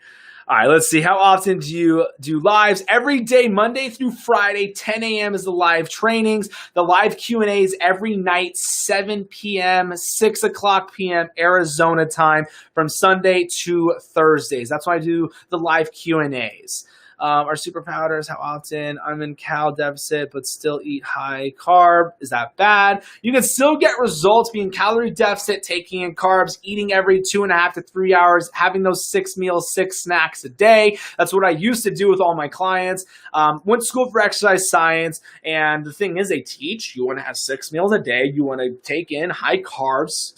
All right, let's see. How often do you do lives? Every day, Monday through Friday, 10 a.m. is the live trainings. The live Q&As every night, 7 p.m., 6 o'clock p.m. Arizona time from Sunday to Thursdays. That's why I do the live Q&As. Our super powders, how often? I'm in cal deficit, but still eat high carb. Is that bad? You can still get results being calorie deficit, taking in carbs, eating every 2.5 to 3 hours, having those 6 meals, 6 snacks a day. That's what I used to do with all my clients. Went to school for exercise science, and the thing is, they teach you want to have 6 meals a day. You want to take in high carbs,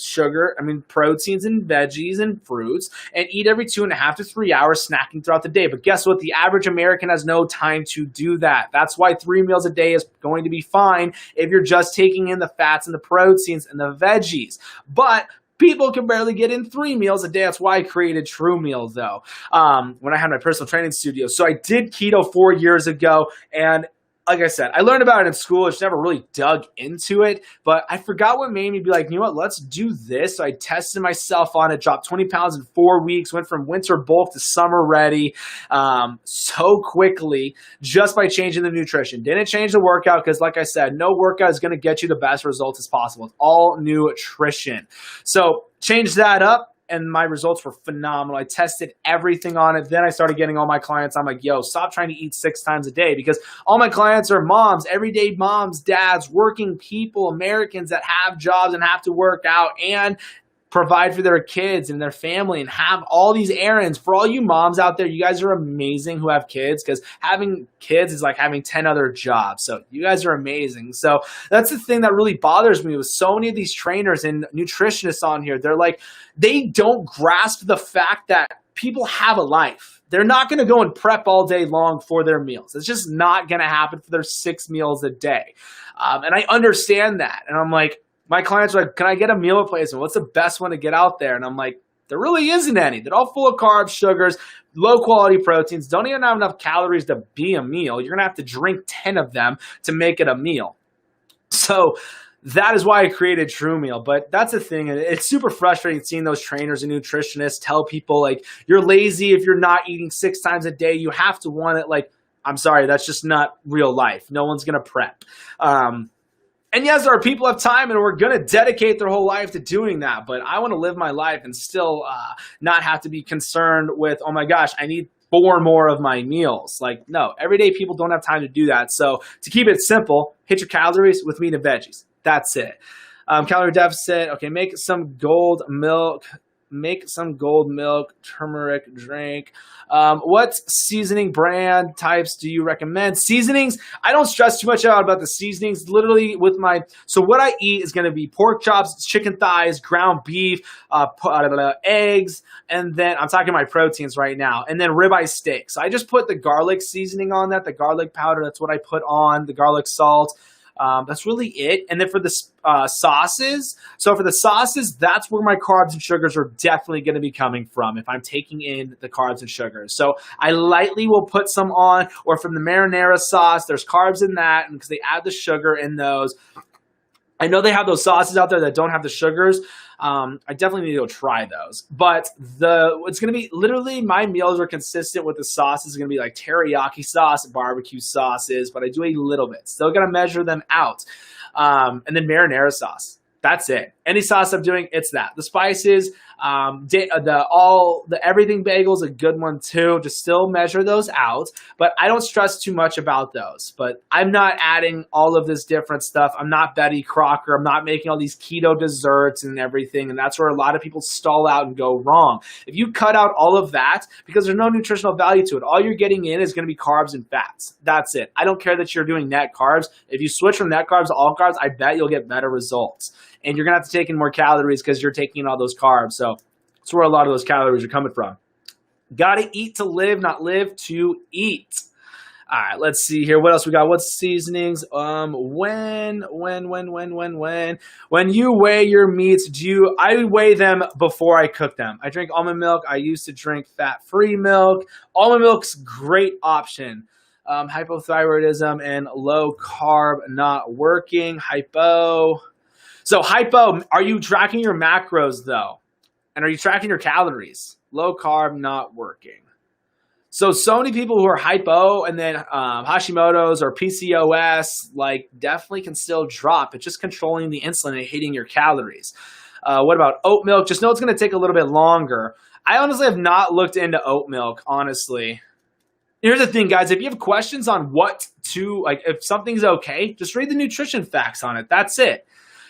proteins and veggies and fruits, and eat every 2.5 to 3 hours, snacking throughout the day. But guess what? The average American has no time to do that. That's why 3 meals a day is going to be fine if you're just taking in the fats and the proteins and the veggies. But people can barely get in 3 meals a day. That's why I created True Meal, though, when I had my personal training studio. So I did keto 4 years ago, and like I said, I learned about it in school. I just never really dug into it, but I forgot what made me be like, you know what, let's do this. So I tested myself on it, dropped 20 pounds in 4 weeks, went from winter bulk to summer ready so quickly just by changing the nutrition. Didn't change the workout because, like I said, no workout is going to get you the best results as possible. It's all nutrition. So change that up. And my results were phenomenal. I tested everything on it. Then I started getting all my clients. I'm like, yo, stop trying to eat 6 times a day, because all my clients are moms, everyday moms, dads, working people, Americans that have jobs and have to work out and provide for their kids and their family and have all these errands. For all you moms out there, you guys are amazing who have kids, because having kids is like having 10 other jobs. So you guys are amazing. So that's the thing that really bothers me with so many of these trainers and nutritionists on here. They're like, they don't grasp the fact that people have a life. They're not going to go and prep all day long for their meals. It's just not going to happen for their 6 meals a day. And I understand that. And I'm like, my clients are like, can I get a meal replacement? What's the best one to get out there? And I'm like, there really isn't any. They're all full of carbs, sugars, low quality proteins, don't even have enough calories to be a meal. You're going to have to drink 10 of them to make it a meal. So that is why I created True Meal. But that's the thing. It's super frustrating seeing those trainers and nutritionists tell people like, you're lazy if you're not eating 6 times a day. You have to want it. Like, I'm sorry, that's just not real life. No one's going to prep. And yes, there are people who have time and we're going to dedicate their whole life to doing that. But I want to live my life and still not have to be concerned with, oh my gosh, I need 4 more of my meals. Like, no, everyday people don't have time to do that. So to keep it simple, hit your calories with meat and veggies. That's it. Calorie deficit. Okay, make some gold milk. Make some gold milk turmeric drink. What seasoning brand types do you recommend? Seasonings, I don't stress too much out about the seasonings. Literally with so what I eat is going to be pork chops, chicken thighs, ground beef, eggs, and then I'm talking my proteins right now, and then ribeye steak. So I just put the garlic seasoning on that, the garlic powder, that's what I put on, the garlic salt. That's really it. And then for the sauces, that's where my carbs and sugars are definitely going to be coming from if I'm taking in the carbs and sugars. So I lightly will put some on, or from the marinara sauce, there's carbs in that, and because they add the sugar in those. I know they have those sauces out there that don't have the sugars. I definitely need to go try those. But it's going to be literally, my meals are consistent with the sauces. It's going to be like teriyaki sauce, barbecue sauces, but I do a little bit. Still got to measure them out. And then marinara sauce. That's it. Any sauce I'm doing, it's that. The spices, The everything bagel is a good one too. Just still measure those out, but I don't stress too much about those. But I'm not adding all of this different stuff. I'm not Betty Crocker. I'm not making all these keto desserts and everything, and that's where a lot of people stall out and go wrong. If you cut out all of that, because there's no nutritional value to it, all you're getting in is going to be carbs and fats. That's it. I don't care that you're doing net carbs. If you switch from net carbs to all carbs, I bet you'll get better results. And you're going to have to take in more calories because you're taking in all those carbs. So that's where a lot of those calories are coming from. Got to eat to live, not live to eat. All right, let's see here. What else we got? What seasonings? When you weigh your meats, I weigh them before I cook them. I drink almond milk. I used to drink fat-free milk. Almond milk's great option. Hypothyroidism and low carb not working. So hypo, are you tracking your macros though? And are you tracking your calories? Low carb not working. So many people who are hypo and then Hashimoto's or PCOS, like definitely can still drop. It's just controlling the insulin and hitting your calories. What about oat milk? Just know it's going to take a little bit longer. I honestly have not looked into oat milk, honestly. Here's the thing, guys. If you have questions on if something's okay, just read the nutrition facts on it. That's it.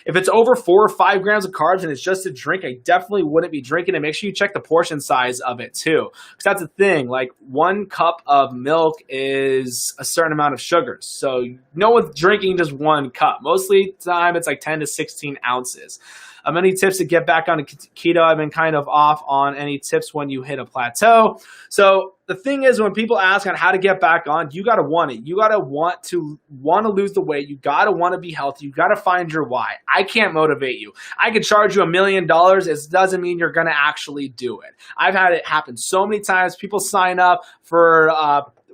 If it's over 4 or 5 grams of carbs and it's just a drink, I definitely wouldn't be drinking it. Make sure you check the portion size of it too. Because that's the thing, like 1 cup of milk is a certain amount of sugars. So with drinking just 1 cup. Mostly time it's like 10 to 16 ounces. Any tips to get back on keto? I've been kind of off on any tips when you hit a plateau. So the thing is, when people ask on how to get back on, you got to want it. You got to want to lose the weight. You got to want to be healthy. You got to find your why. I can't motivate you. I could charge you $1 million. It doesn't mean you're going to actually do it. I've had it happen so many times. People sign up for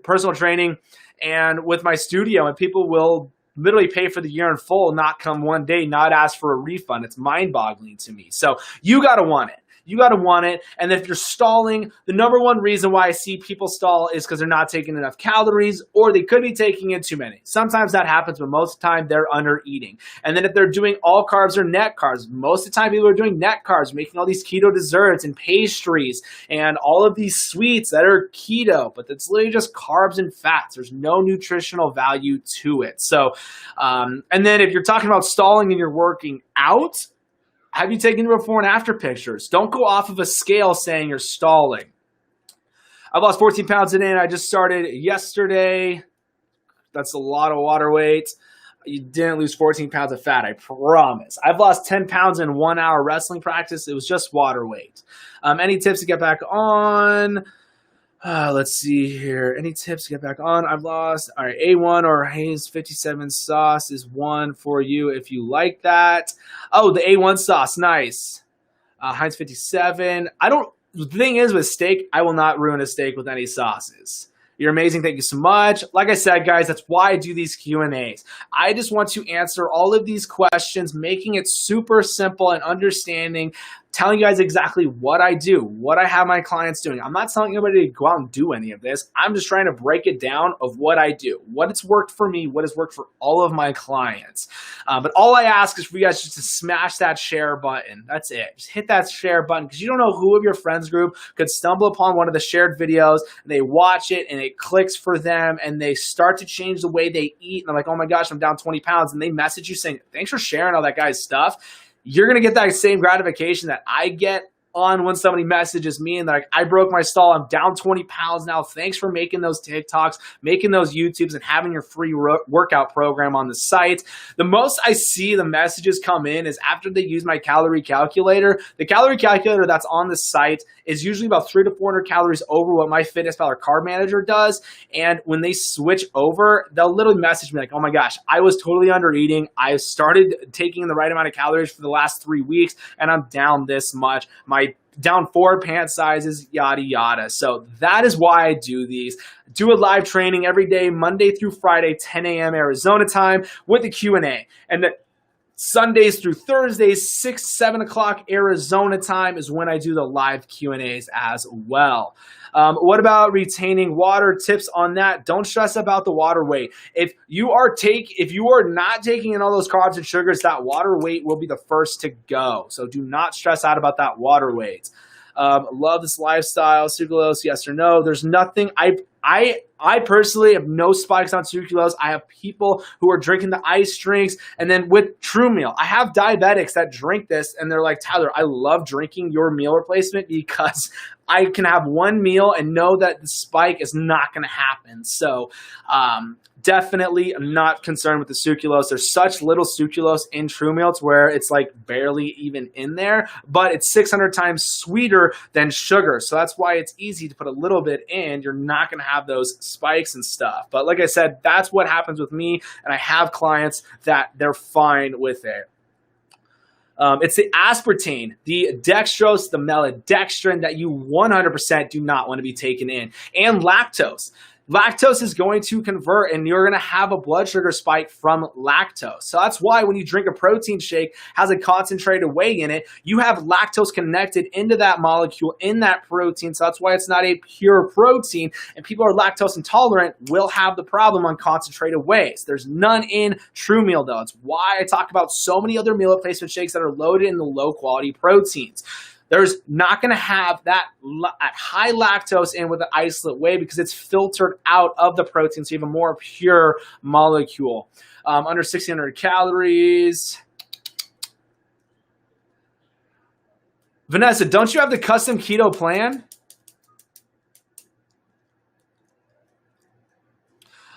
personal training and with my studio, and people will literally pay for the year in full, not come one day, not ask for a refund. It's mind-boggling to me. So you got to want it. You got to want it. And if you're stalling, the number one reason why I see people stall is because they're not taking enough calories, or they could be taking in too many. Sometimes that happens, but most of the time they're under eating. And then if they're doing all carbs or net carbs, most of the time people are doing net carbs, making all these keto desserts and pastries and all of these sweets that are keto, but it's literally just carbs and fats. There's no nutritional value to it. So, and then if you're talking about stalling and you're working out, have you taken the before and after pictures? Don't go off of a scale saying you're stalling. I've lost 14 pounds today, and I just started yesterday. That's a lot of water weight. You didn't lose 14 pounds of fat, I promise. I've lost 10 pounds in 1 hour wrestling practice. It was just water weight. Any tips to get back on? Let's see here. Any tips to get back on? I've lost. All right, A1 or Heinz 57 sauce is one for you if you like that. Oh, the A1 sauce, nice. Heinz 57. The thing is with steak, I will not ruin a steak with any sauces. You're amazing. Thank you so much. Like I said, guys, that's why I do these Q&As. I just want to answer all of these questions, making it super simple and understanding, telling you guys exactly what I do, what I have my clients doing. I'm not telling anybody to go out and do any of this. I'm just trying to break it down of what I do, what has worked for me, what has worked for all of my clients. But all I ask is for you guys just to smash that share button. That's it. Just hit that share button, because you don't know who of your friends group could stumble upon one of the shared videos, and they watch it and it clicks for them, and they start to change the way they eat. And they're like, oh my gosh, I'm down 20 pounds. And they message you saying, thanks for sharing all that guy's stuff. You're going to get that same gratification that I get on when somebody messages me and they're like, I broke my stall. I'm down 20 pounds now. Thanks for making those TikToks, making those YouTubes, and having your free workout program on the site. The most I see the messages come in is after they use my calorie calculator. The calorie calculator that's on the site is usually about 300 to 400 calories over what my FitnessPal or Carb Manager does. And when they switch over, they'll literally message me like, oh my gosh, I was totally under eating. I started taking the right amount of calories for the last 3 weeks, and I'm down this much. My down 4 pant sizes, yada, yada. So that is why I do these. Do a live training every day, Monday through Friday, 10 a.m. Arizona time with the Q&A. And Sundays through Thursdays, 6, 7 o'clock Arizona time is when I do the live Q&As as well. What about retaining water? Tips on that. Don't stress about the water weight. If you are not taking in all those carbs and sugars, that water weight will be the first to go. So do not stress out about that water weight. Love this lifestyle. Sucralose, yes or no? There's nothing. I personally have no spikes on sucralose. I have people who are drinking the ice drinks, and then with True Meal, I have diabetics that drink this, and they're like, Tyler, I love drinking your meal replacement because I can have one meal and know that the spike is not going to happen. So definitely I'm not concerned with the sucralose. There's such little sucralose in True Meal to where it's like barely even in there, but it's 600 times sweeter than sugar. So that's why it's easy to put a little bit in. You're not going to have those spikes and stuff. But like I said, that's what happens with me, and I have clients that they're fine with it. It's the aspartame, the dextrose, the maltodextrin that you 100% do not want to be taken in, and lactose. Lactose is going to convert, and you're going to have a blood sugar spike from lactose. So that's why when you drink a protein shake, has a concentrated whey in it, you have lactose connected into that molecule in that protein. So that's why it's not a pure protein, and people who are lactose intolerant will have the problem on concentrated wheys. There's none in True Meal, though. It's why I talk about so many other meal replacement shakes that are loaded in the low-quality proteins. There's not going to have that high lactose in with the isolate whey because it's filtered out of the protein, so you have a more pure molecule. Under 1,600 calories. Vanessa, don't you have the custom keto plan?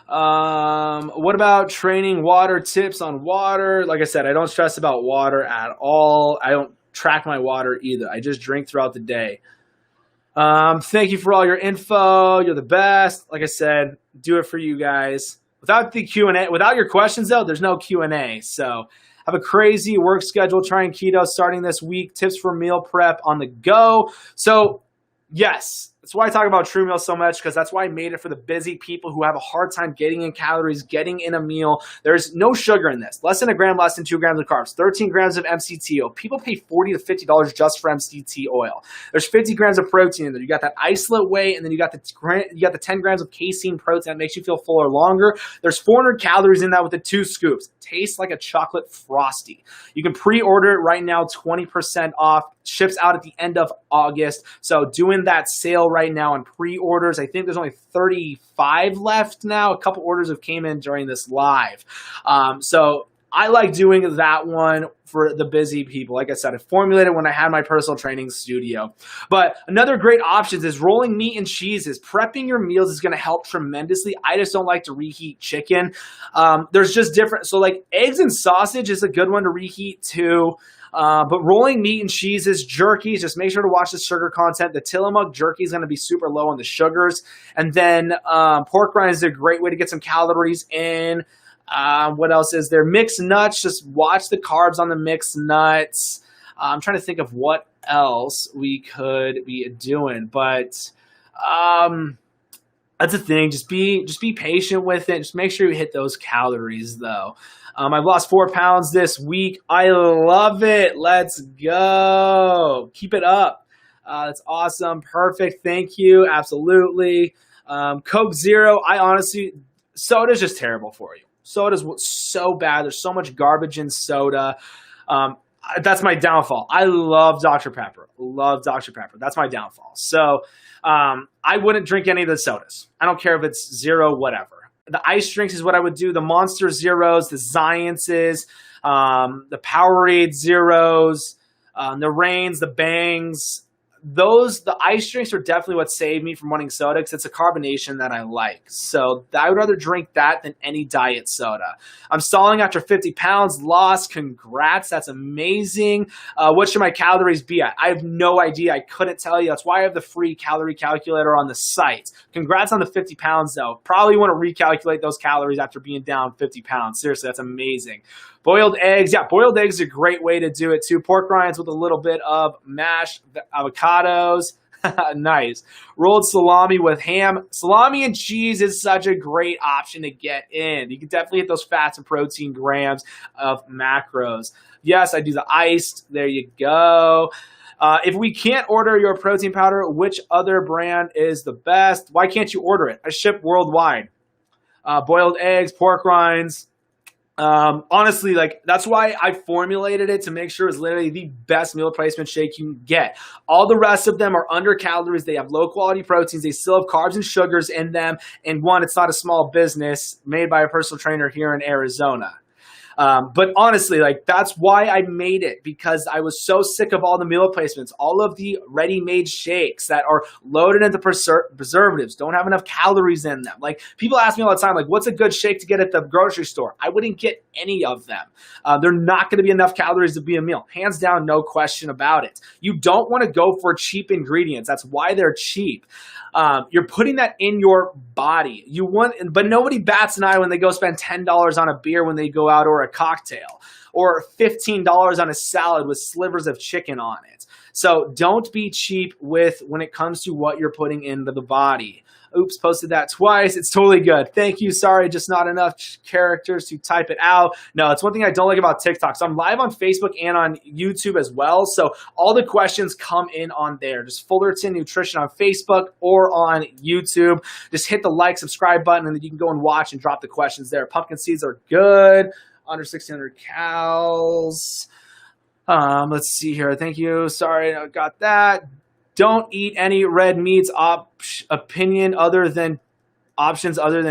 What about training water tips on water? Like I said, I don't stress about water at all. I don't track my water either. I just drink throughout the day. Thank you for all your info. You're the best. Like I said, do it for you guys. Without the Q&A, without your questions though, there's no Q&A. So have a crazy work schedule trying keto starting this week. Tips for meal prep on the go. So yes, that's why I talk about True Meal so much, because that's why I made it for the busy people who have a hard time getting in calories, getting in a meal. There's no sugar in this. Less than a gram, less than 2 grams of carbs, 13 grams of MCT oil. People pay $40 to $50 just for MCT oil. There's 50 grams of protein in there. You got that isolate whey, and then you got the 10 grams of casein protein that makes you feel fuller longer. There's 400 calories in that with the 2 scoops. Tastes like a chocolate frosty. You can pre-order it right now, 20% off. Ships out at the end of August. So doing that sale right now on pre-orders. I think there's only 35 left now. A couple orders have came in during this live. So I like doing that one for the busy people. Like I said, I formulated when I had my personal training studio. But another great option is rolling meat and cheeses. Prepping your meals is going to help tremendously. I just don't like to reheat chicken. There's just different. So like eggs and sausage is a good one to reheat too. But rolling meat and cheeses, jerkies, just make sure to watch the sugar content. The Tillamook jerky is going to be super low on the sugars. And then pork rinds is a great way to get some calories in. What else is there? Mixed nuts, just watch the carbs on the mixed nuts. I'm trying to think of what else we could be doing. But that's the thing. Just be patient with it. Just make sure you hit those calories, though. I've lost 4 pounds this week. I love it. Let's go. Keep it up. That's awesome. Perfect. Thank you. Absolutely. Coke Zero. Soda's just terrible for you. Soda's so bad. There's so much garbage in soda. That's my downfall. I love Dr. Pepper. Love Dr. Pepper. That's my downfall. So I wouldn't drink any of the sodas. I don't care if it's zero, whatever. The ice drinks is what I would do. The Monster Zeros, the Ziances, the Powerade Zeros, the Reigns, the Bangs. The ice drinks are definitely what saved me from wanting soda because it's a carbonation that I like. So I would rather drink that than any diet soda. I'm stalling after 50 pounds lost. Congrats. That's amazing. What should my calories be at? I have no idea. I couldn't tell you. That's why I have the free calorie calculator on the site. Congrats on the 50 pounds, though. Probably want to recalculate those calories after being down 50 pounds. Seriously, that's amazing. Boiled eggs. Yeah, boiled eggs is a great way to do it, too. Pork rinds with a little bit of mashed avocados. Nice. Rolled salami with ham. Salami and cheese is such a great option to get in. You can definitely hit those fats and protein grams of macros. Yes, I do the iced. There you go. If we can't order your protein powder, which other brand is the best? Why can't you order it? I ship worldwide. Boiled eggs, pork rinds. Honestly, like that's why I formulated it to make sure it's literally the best meal replacement shake you can get. All the rest of them are under calories. They have low quality proteins. They still have carbs and sugars in them. And one, it's not a small business made by a personal trainer here in Arizona. But honestly, like that's why I made it, because I was so sick of all the meal replacements, all of the ready-made shakes that are loaded into preservatives, don't have enough calories in them. Like people ask me all the time, like, what's a good shake to get at the grocery store? I wouldn't get any of them. They're not going to be enough calories to be a meal. Hands down, no question about it. You don't want to go for cheap ingredients. That's why they're cheap. You're putting that in your body. But nobody bats an eye when they go spend $10 on a beer when they go out, or a cocktail, or $15 on a salad with slivers of chicken on it. So don't be cheap when it comes to what you're putting into the body. Oops, posted that twice. It's totally good. Thank you. Sorry, just not enough characters to type it out. No, it's one thing I don't like about TikTok. So I'm live on Facebook and on YouTube as well. So all the questions come in on there. Just Fullerton Nutrition on Facebook or on YouTube. Just hit the like, subscribe button, and then you can go and watch and drop the questions there. Pumpkin seeds are good. Under 1,600 calories. Let's see here. Thank you. Sorry, I got that. Don't eat any red meats. Options other than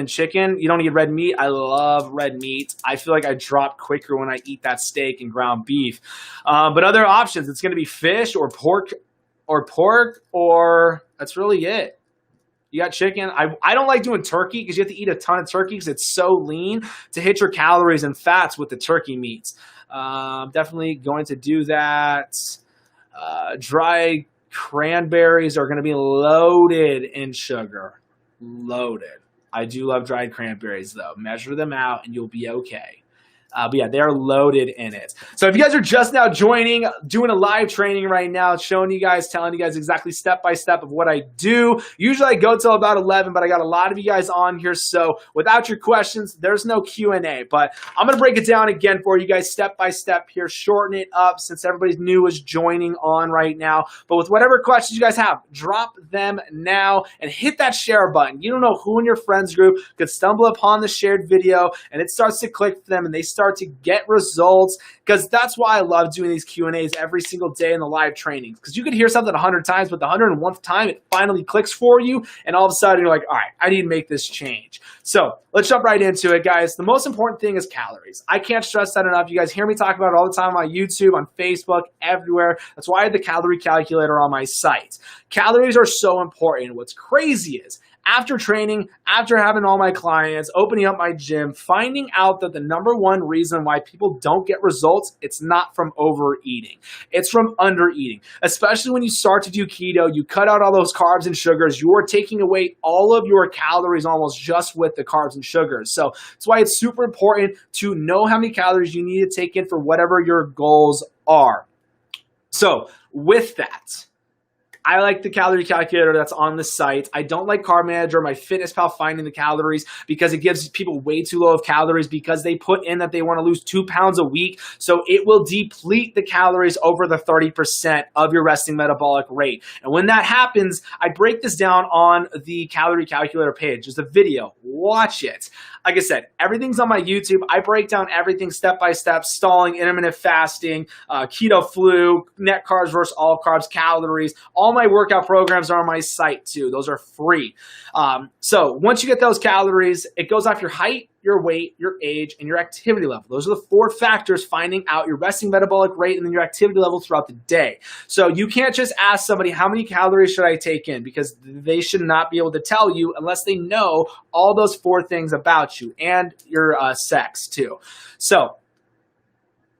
chicken. You don't eat red meat. I love red meat. I feel like I drop quicker when I eat that steak and ground beef. But other options, it's going to be fish or pork, or that's really it. You got chicken. I don't like doing turkey because you have to eat a ton of turkey because it's so lean to hit your calories and fats with the turkey meats. Definitely going to do that. Dry cranberries are going to be loaded in sugar. Loaded. I do love dried cranberries, though. Measure them out and you'll be okay. But yeah, they're loaded in it. So if you guys are just now joining, doing a live training right now, showing you guys, telling you guys exactly step by step of what I do. Usually I go till about 11, but I got a lot of you guys on here. So without your questions, there's no Q&A. But I'm going to break it down again for you guys step by step here, shorten it up since everybody's new is joining on right now. But with whatever questions you guys have, drop them now and hit that share button. You don't know who in your friends group could stumble upon the shared video and it starts to click for them and they start to get results, because that's why I love doing these Q&As every single day in the live trainings, because you could hear something 100 times, but the 101th time it finally clicks for you, and all of a sudden you're like, all right, I need to make this change. So let's jump right into it, guys. The most important thing is calories. I can't stress that enough. You guys hear me talk about it all the time on YouTube, on Facebook, everywhere. That's why I have the calorie calculator on my site. Calories are so important. What's crazy is, after training, after having all my clients, opening up my gym, finding out that the number one reason why people don't get results, it's not from overeating. It's from undereating. Especially when you start to do keto, you cut out all those carbs and sugars, you are taking away all of your calories almost just with the carbs and sugars. So that's why it's super important to know how many calories you need to take in for whatever your goals are. So with that, I like the calorie calculator that's on the site. I don't like Carb Manager or MyFitnessPal finding the calories, because it gives people way too low of calories, because they put in that they want to lose 2 pounds a week. So it will deplete the calories over the 30% of your resting metabolic rate. And when that happens, I break this down on the calorie calculator page. There's a video. Watch it. Like I said, everything's on my YouTube. I break down everything step by step: stalling, intermittent fasting, keto flu, net carbs versus all carbs, calories. All my workout programs are on my site too. Those are free. So once you get those calories, it goes off your height, your weight, your age, and your activity level. Those are the 4 factors finding out your resting metabolic rate and then your activity level throughout the day. So you can't just ask somebody, how many calories should I take in? Because they should not be able to tell you unless they know all those 4 things about you and your sex too. So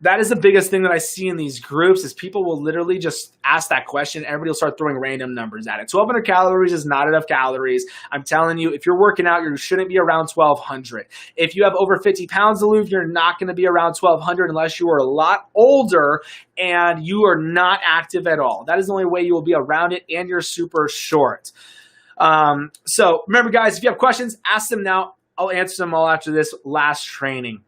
that is the biggest thing that I see in these groups is people will literally just ask that question. Everybody will start throwing random numbers at it. 1,200 calories is not enough calories. I'm telling you, if you're working out, you shouldn't be around 1,200. If you have over 50 pounds to lose, you're not going to be around 1,200 unless you are a lot older and you are not active at all. That is the only way you will be around it, and you're super short. So remember, guys, if you have questions, ask them now. I'll answer them all after this last training.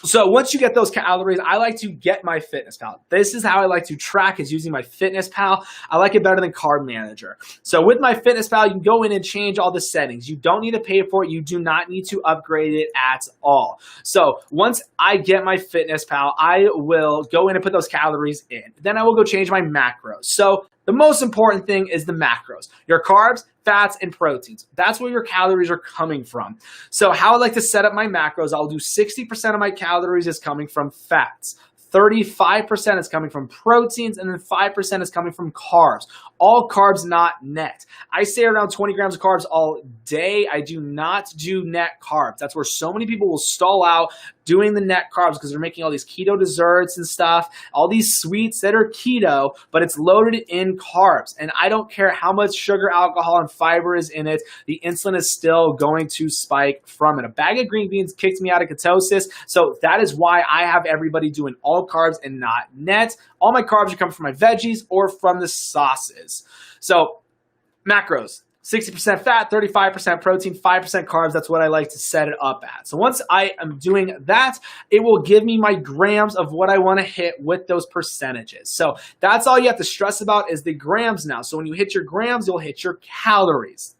So once you get those calories, I like to get my Fitness Pal. This is how I like to track, is using my Fitness Pal. I like it better than Carb Manager. So with my Fitness Pal, you can go in and change all the settings. You don't need to pay for it. You do not need to upgrade it at all. So once I get my Fitness Pal, I will go in and put those calories in. Then I will go change my macros. So the most important thing is the macros, your carbs, fats, and proteins. That's where your calories are coming from. So how I like to set up my macros, I'll do 60% of my calories is coming from fats. 35% is coming from proteins, and then 5% is coming from carbs. All carbs, not net. I say around 20 grams of carbs all day. I do not do net carbs. That's where so many people will stall out doing the net carbs because they're making all these keto desserts and stuff, all these sweets that are keto, but it's loaded in carbs. And I don't care how much sugar, alcohol, and fiber is in it, the insulin is still going to spike from it. A bag of green beans kicks me out of ketosis, so that is why I have everybody doing all carbs and not net. All my carbs are coming from my veggies or from the sauces. So macros. 60% fat, 35% protein, 5% carbs. That's what I like to set it up at. So once I am doing that, it will give me my grams of what I want to hit with those percentages. So that's all you have to stress about is the grams now. So when you hit your grams, you'll hit your calories.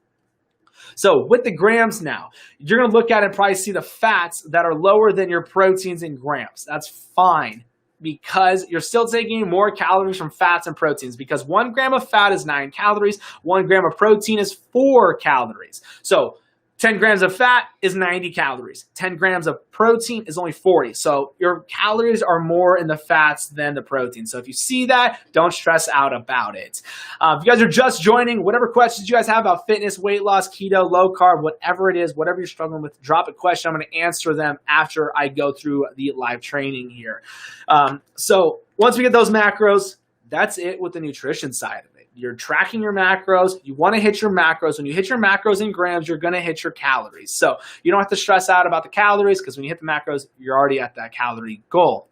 So with the grams now, you're going to look at it and probably see the fats that are lower than your proteins in grams. That's fine, because you're still taking more calories from fats and proteins, because 1 gram of fat is 9 calories, 1 gram of protein is 4 calories. So 10 grams of fat is 90 calories. 10 grams of protein is only 40. So your calories are more in the fats than the protein. So if you see that, don't stress out about it. If you guys are just joining, whatever questions you guys have about fitness, weight loss, keto, low carb, whatever it is, whatever you're struggling with, drop a question. I'm going to answer them after I go through the live training here. So once we get those macros, that's it with the nutrition side of it. You're tracking your macros. You want to hit your macros. When you hit your macros in grams, you're going to hit your calories. So you don't have to stress out about the calories, because when you hit the macros, you're already at that calorie goal.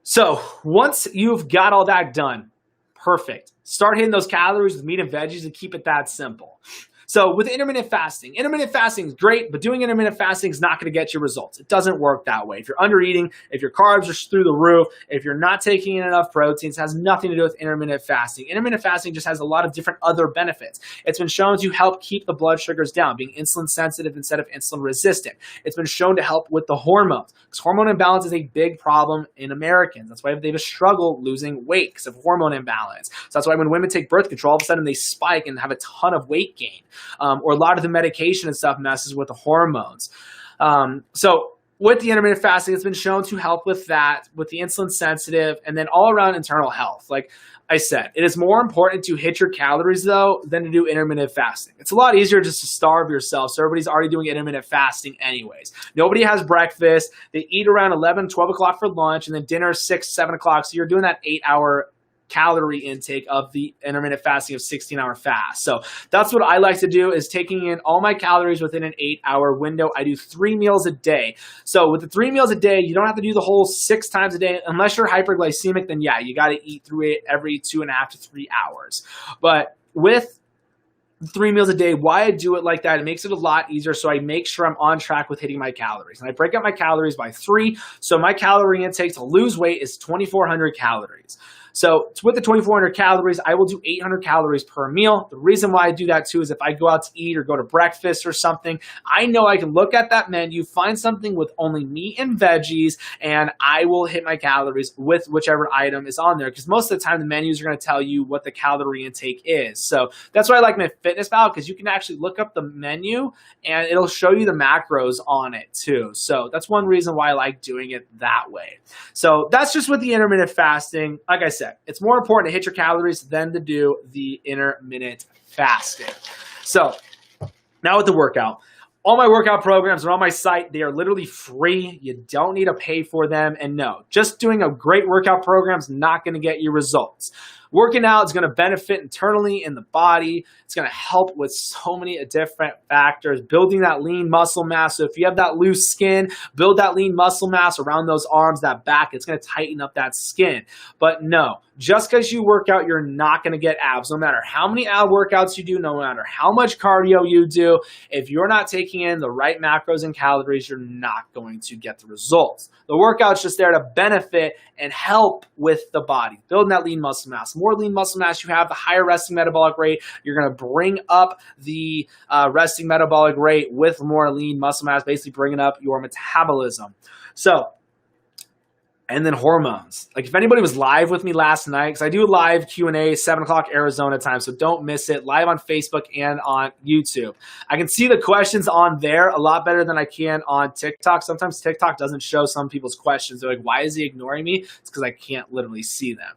So once you've got all that done, perfect. Start hitting those calories with meat and veggies and keep it that simple. So with intermittent fasting is great, but doing intermittent fasting is not going to get you results. It doesn't work that way. If you're under eating, if your carbs are through the roof, if you're not taking in enough proteins, it has nothing to do with intermittent fasting. Intermittent fasting just has a lot of different other benefits. It's been shown to help keep the blood sugars down, being insulin sensitive instead of insulin resistant. It's been shown to help with the hormones, because hormone imbalance is a big problem in Americans. That's why they have a struggle losing weight because of hormone imbalance. So that's why when women take birth control, all of a sudden they spike and have a ton of weight gain. Or a lot of the medication and stuff messes with the hormones. So with the intermittent fasting, it's been shown to help with that, with the insulin sensitive, and then all around internal health. Like I said, it is more important to hit your calories, though, than to do intermittent fasting. It's a lot easier just to starve yourself, so everybody's already doing intermittent fasting anyways. Nobody has breakfast. They eat around 11, 12 o'clock for lunch, and then dinner 6, 7 o'clock. So you're doing that 8-hour calorie intake of the intermittent fasting of 16-hour fast. So that's what I like to do, is taking in all my calories within an 8-hour window. I do 3 meals a day. So with the 3 meals a day, you don't have to do the whole 6 times a day. Unless you're hyperglycemic, then yeah, you got to eat through it every 2.5 to 3 hours. But with 3 meals a day, why I do it like that, it makes it a lot easier, so I make sure I'm on track with hitting my calories. And I break up my calories by 3, so my calorie intake to lose weight is 2,400 calories. So with the 2,400 calories, I will do 800 calories per meal. The reason why I do that too is if I go out to eat or go to breakfast or something, I know I can look at that menu, find something with only meat and veggies, and I will hit my calories with whichever item is on there, because most of the time the menus are going to tell you what the calorie intake is. So that's why I like my Fitness Pal, because you can actually look up the menu and it'll show you the macros on it too. So that's one reason why I like doing it that way. So that's just with the intermittent fasting. Like I said, it's more important to hit your calories than to do the intermittent fasting. So now with the workout, All my workout programs are on my site. They are literally free. You don't need to pay for them. And no, just doing a great workout program is not going to get you results. Working out is going to benefit internally in the body. It's going to help with so many different factors, building that lean muscle mass. So if you have that loose skin, build that lean muscle mass around those arms, that back. It's going to tighten up that skin. But no, just because you work out, you're not going to get abs. No matter how many ab workouts you do, no matter how much cardio you do, if you're not taking in the right macros and calories, you're not going to get the results. The workout's just there to benefit and help with the body, building that lean muscle mass. The more lean muscle mass you have, the higher resting metabolic rate. You're going to bring up the resting metabolic rate with more lean muscle mass, basically bringing up your metabolism. And then hormones. Like if anybody was live with me last night, because I do a live Q&A, 7 o'clock Arizona time, so don't miss it, live on Facebook and on YouTube. I can see the questions on there a lot better than I can on TikTok. Sometimes TikTok doesn't show some people's questions. They're like, why is he ignoring me? It's because I can't literally see them.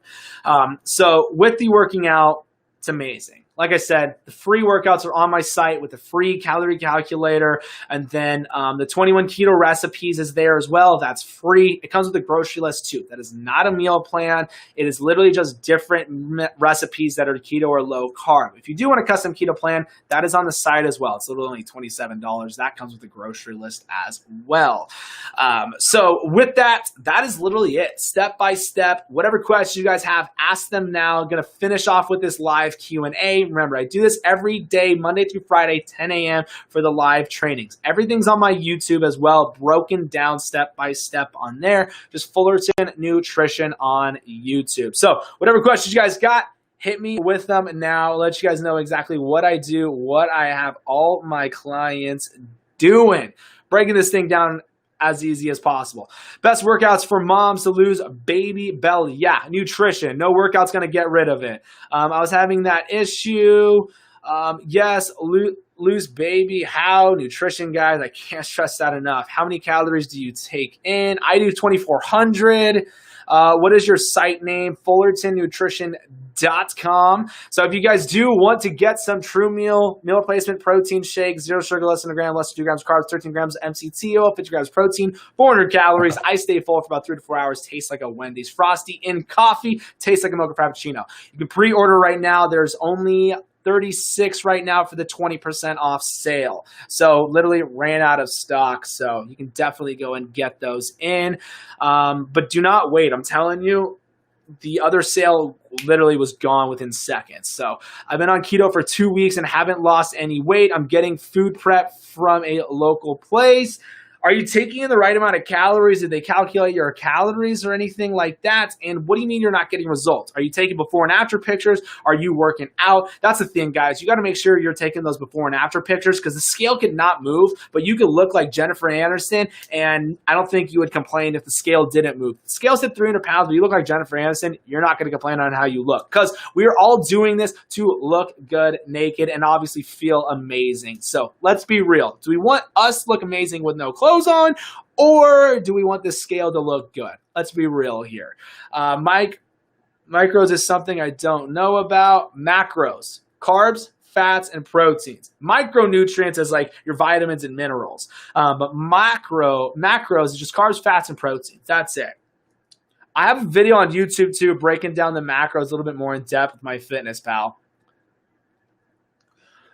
So with the working out, it's amazing. Like I said, the free workouts are on my site with the free calorie calculator, and then the 21 keto recipes is there as well. That's free. It comes with a grocery list too. That is not a meal plan. It is literally just different recipes that are keto or low carb. If you do want a custom keto plan, that is on the site as well. It's literally only $27. That comes with the grocery list as well. So with that, that is literally it. Step by step. Whatever questions you guys have, ask them now. I'm going to finish off with this live Q&A. Remember, I do this every day, Monday through Friday, 10 a.m. for the live trainings. Everything's on my YouTube as well, broken down step by step on there. Just Fullerton Nutrition on YouTube. So whatever questions you guys got, hit me with them now. I'll let you guys know exactly what I do, what I have all my clients doing. Breaking this thing down as easy as possible. Best workouts for moms to lose baby belly. Yeah, nutrition. No workout's going to get rid of it. I was having that issue. Yes, lose baby. How? Nutrition, guys. I can't stress that enough. How many calories do you take in? I do 2,400. What is your site name? FullertonNutrition.com. So if you guys do want to get some true meal replacement protein shake, 0 sugar, less than a gram, less than 2 grams carbs, 13 grams MCT oil, 50 grams protein, 400 calories. I stay full for about 3 to 4 hours. Tastes like a Wendy's Frosty in coffee. Tastes like a mocha frappuccino. You can pre-order right now. There's only 36 right now for the 20% off sale. So literally ran out of stock. So you can definitely go and get those in. But do not wait. I'm telling you, the other sale literally was gone within seconds. So I've been on keto for 2 weeks and haven't lost any weight. I'm getting food prep from a local place. Are you taking in the right amount of calories? Did they calculate your calories or anything like that? And what do you mean you're not getting results? Are you taking before and after pictures? Are you working out? That's the thing, guys. You got to make sure you're taking those before and after pictures because the scale could not move, but you could look like Jennifer Aniston, and I don't think you would complain if the scale didn't move. The scale's at 300 pounds, but you look like Jennifer Aniston, you're not going to complain on how you look because we are all doing this to look good naked and obviously feel amazing. So let's be real. Do we want us to look amazing with no clothes on, or do we want this scale to look good? Let's be real here. Micros is something I don't know about. Macros, carbs, fats, and proteins. Micronutrients is like your vitamins and minerals. But macros is just carbs, fats, and proteins. That's it. I have a video on YouTube too, breaking down the macros a little bit more in depth with my fitness pal.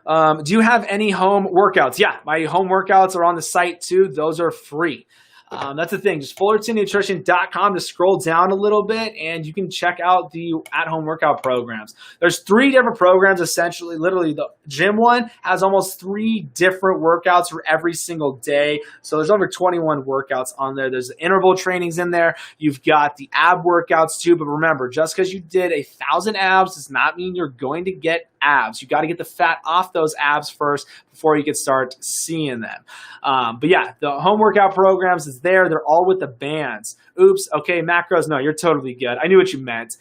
Do you have any home workouts? Yeah, my home workouts are on the site too. Those are free. That's the thing. Just FullertonNutrition.com to scroll down a little bit, and you can check out the at-home workout programs. There's 3 different programs, essentially. Literally, the gym one has almost 3 different workouts for every single day. So there's over 21 workouts on there. There's the interval trainings in there. You've got the ab workouts too. But remember, just because you did 1,000 abs does not mean you're going to get abs. You got to get the fat off those abs first before you can start seeing them. But yeah, the home workout programs is there. They're all with the bands. Oops. Okay. Macros. No, you're totally good. I knew what you meant.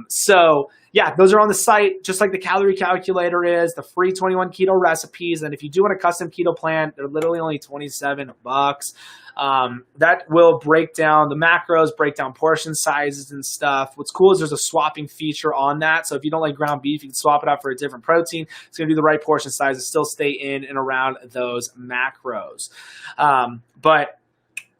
So yeah, those are on the site, just like the calorie calculator is, the free 21 keto recipes. And if you do want a custom keto plan, they're literally only $27. That will break down the macros, break down portion sizes and stuff. What's cool is there's a swapping feature on that. So if you don't like ground beef, you can swap it out for a different protein. It's going to do the right portion size and still stay in and around those macros. But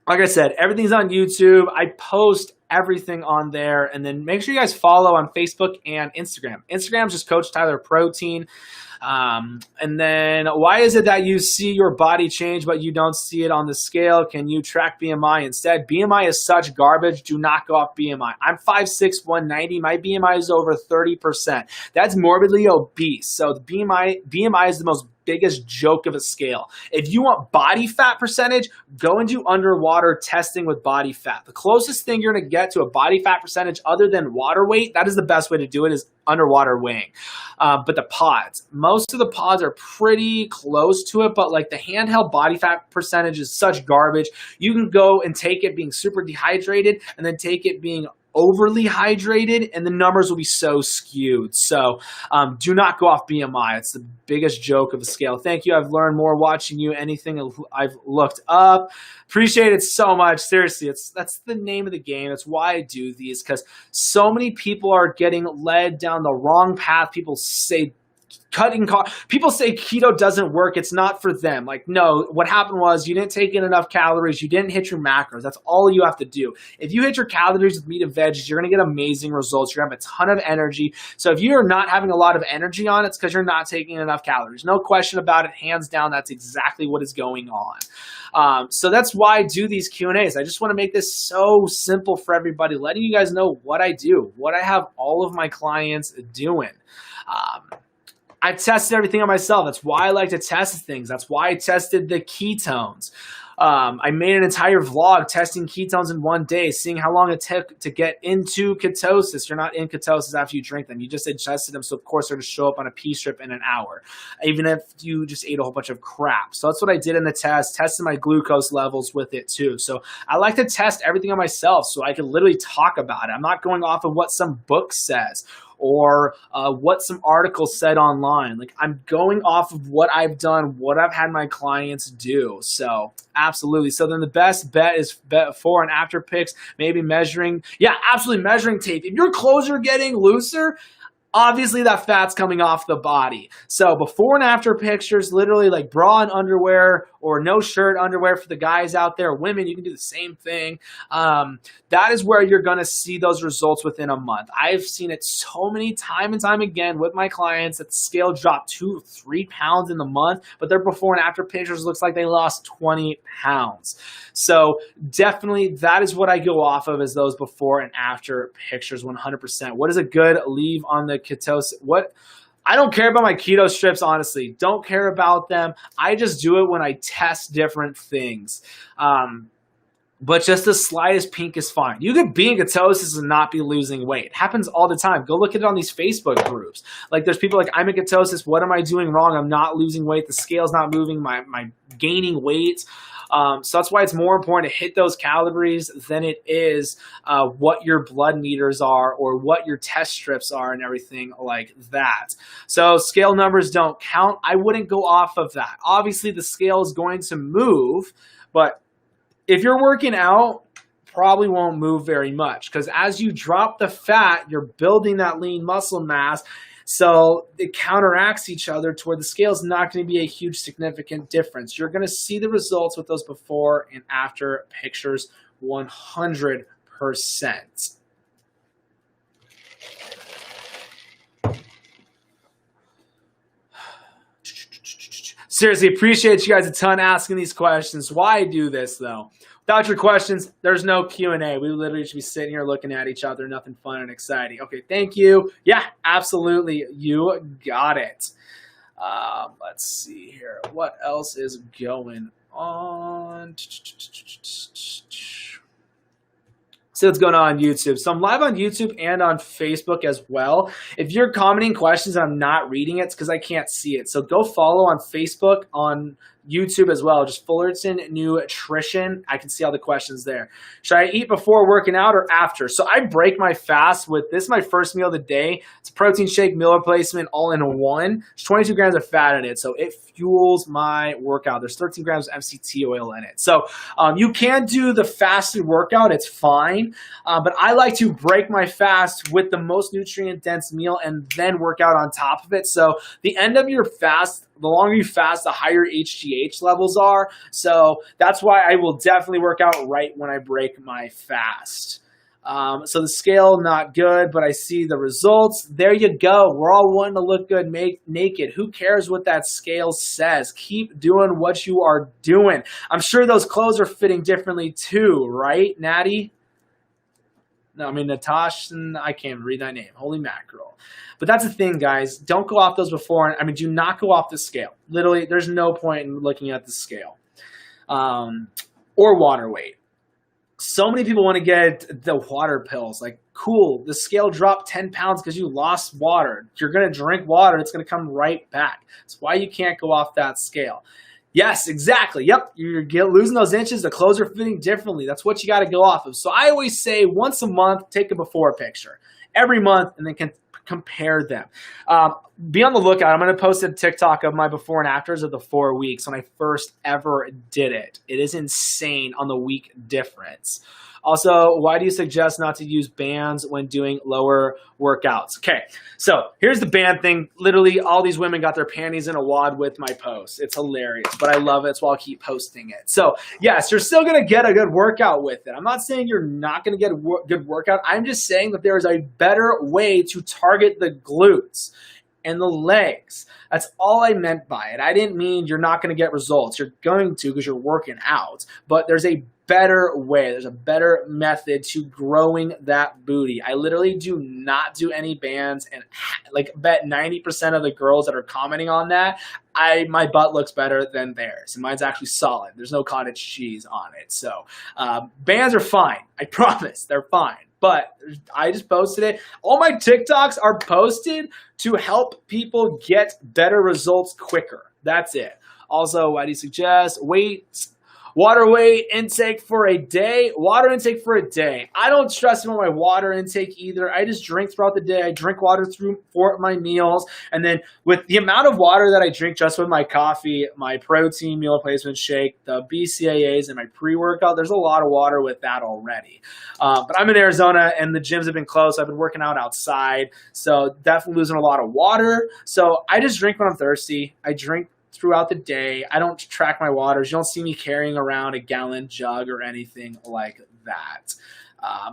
like I said, everything's on YouTube. I post everything on there. And then make sure you guys follow on Facebook and Instagram. Instagram's just Coach Tyler Protein. And then why is it that you see your body change, but you don't see it on the scale? Can you track BMI instead? BMI is such garbage. Do not go off BMI. I'm 5'6", 190. My BMI is over 30%. That's morbidly obese. So the BMI is the most biggest joke of a scale. If you want body fat percentage, go and do underwater testing with body fat. The closest thing you're going to get to a body fat percentage other than water weight, that is the best way to do it, is underwater weighing. But the pods, most of the pods are pretty close to it, but like the handheld body fat percentage is such garbage. You can go and take it being super dehydrated and then take it being overly hydrated, and the numbers will be so skewed. So do not go off BMI. It's the biggest joke of a scale. Thank you. I've learned more watching you. Anything I've looked up. Appreciate it so much. Seriously, that's the name of the game. That's why I do these, because so many people are getting led down the wrong path. People say people say keto doesn't work. It's not for them. Like, no, what happened was you didn't take in enough calories. You didn't hit your macros. That's all you have to do. If you hit your calories with meat and veggies, you're going to get amazing results. You're going to have a ton of energy. So if you're not having a lot of energy on, it's because you're not taking enough calories. No question about it. Hands down, that's exactly what is going on. So that's why I do these Q&As. I just want to make this so simple for everybody, letting you guys know what I do, what I have all of my clients doing. I've tested everything on myself. That's why I like to test things. That's why I tested the ketones. I made an entire vlog testing ketones in one day, seeing how long it took to get into ketosis. You're not in ketosis after you drink them. You just ingested them, so of course they're going to show up on a pee strip in an hour, even if you just ate a whole bunch of crap. So that's what I did in the test, tested my glucose levels with it too. So I like to test everything on myself so I can literally talk about it. I'm not going off of what some book says or what some article said online. Like, I'm going off of what I've done, what I've had my clients do. So absolutely. So then the best bet is before and after pics, maybe measuring. Yeah, absolutely, measuring tape. If your clothes are getting looser, obviously that fat's coming off the body. So before and after pictures, literally like bra and underwear, or no shirt underwear for the guys out there. Women, you can do the same thing. That is where you're going to see those results within a month. I've seen it so many time and time again with my clients that the scale dropped 2-3 pounds in the month, but their before and after pictures looks like they lost 20 pounds. So definitely that is what I go off of, is those before and after pictures 100%. What is a good leave on the ketosis? I don't care about my keto strips, honestly. Don't care about them. I just do it when I test different things. But just the slightest pink is fine. You could be in ketosis and not be losing weight. It happens all the time. Go look at it on these Facebook groups. Like, there's people like, I'm in ketosis. What am I doing wrong? I'm not losing weight. The scale's not moving. My gaining weight. So that's why it's more important to hit those calories than it is what your blood meters are or what your test strips are and everything like that. So scale numbers don't count. I wouldn't go off of that. Obviously, the scale is going to move, but if you're working out, probably won't move very much, because as you drop the fat, you're building that lean muscle mass. So it counteracts each other to where the scale is not going to be a huge significant difference. You're going to see the results with those before and after pictures 100%. Seriously, appreciate you guys a ton asking these questions. Why I do this, though? Without your questions, there's no Q&A. We literally should be sitting here looking at each other. Nothing fun and exciting. Okay, thank you. Yeah, absolutely. You got it. Let's see here. What else is going on? See what's going on YouTube. So I'm live on YouTube and on Facebook as well. If you're commenting questions and I'm not reading it, it's because I can't see it. So go follow on Facebook on YouTube as well, just Fullerton Nutrition. I can see all the questions there. Should I eat before working out or after? So I break my fast with this is my first meal of the day. It's a protein shake, meal replacement, all in one. There's 22 grams of fat in it, so it fuels my workout. There's 13 grams of MCT oil in it. So you can do the fasted workout. It's fine. But I like to break my fast with the most nutrient-dense meal and then work out on top of it. So the end of your fast, the longer you fast, the higher HGH levels are. So that's why I will definitely work out right when I break my fast. So the scale, not good, but I see the results. There you go. We're all wanting to look good naked. Who cares what that scale says? Keep doing what you are doing. I'm sure those clothes are fitting differently too, right, Natty? No, I mean, Natasha, I can't read that name. Holy mackerel. But that's the thing, guys. Don't go off those before. I mean, do not go off the scale. Literally, there's no point in looking at the scale. Or water weight. So many people want to get the water pills. Like, cool, the scale dropped 10 pounds because you lost water. You're going to drink water. It's going to come right back. That's why you can't go off that scale. Yes, exactly. Yep, you're losing those inches. The clothes are fitting differently. That's what you got to go off of. So I always say once a month, take a before picture. Every month, and then compare them. Be on the lookout. I'm going to post a TikTok of my before and afters of the 4 weeks when I first ever did it. It is insane on the week difference. Also, why do you suggest not to use bands when doing lower workouts? Okay, so here's the band thing. Literally, all these women got their panties in a wad with my post. It's hilarious, but I love it, so I'll keep posting it. So, yes, you're still going to get a good workout with it. I'm not saying you're not going to get a good workout. I'm just saying that there is a better way to target the glutes and the legs. That's all I meant by it. I didn't mean you're not going to get results. You're going to because you're working out. But there's a better way. There's a better method to growing that booty. I literally do not do any bands, and like bet 90% of the girls that are commenting on that, my butt looks better than theirs. And mine's actually solid. There's no cottage cheese on it. So bands are fine. I promise. They're fine. But I just posted it. All my TikToks are posted to help people get better results quicker. That's it. Also, why do you suggest water weight intake for a day? Water intake for a day. I don't stress about my water intake either. I just drink throughout the day. I drink water for my meals. And then with the amount of water that I drink just with my coffee, my protein meal replacement shake, the BCAAs, and my pre-workout, there's a lot of water with that already. But I'm in Arizona and the gyms have been closed. I've been working out outside. So definitely losing a lot of water. So I just drink when I'm thirsty. I drink throughout the day. I don't track my waters. You don't see me carrying around a gallon jug or anything like that.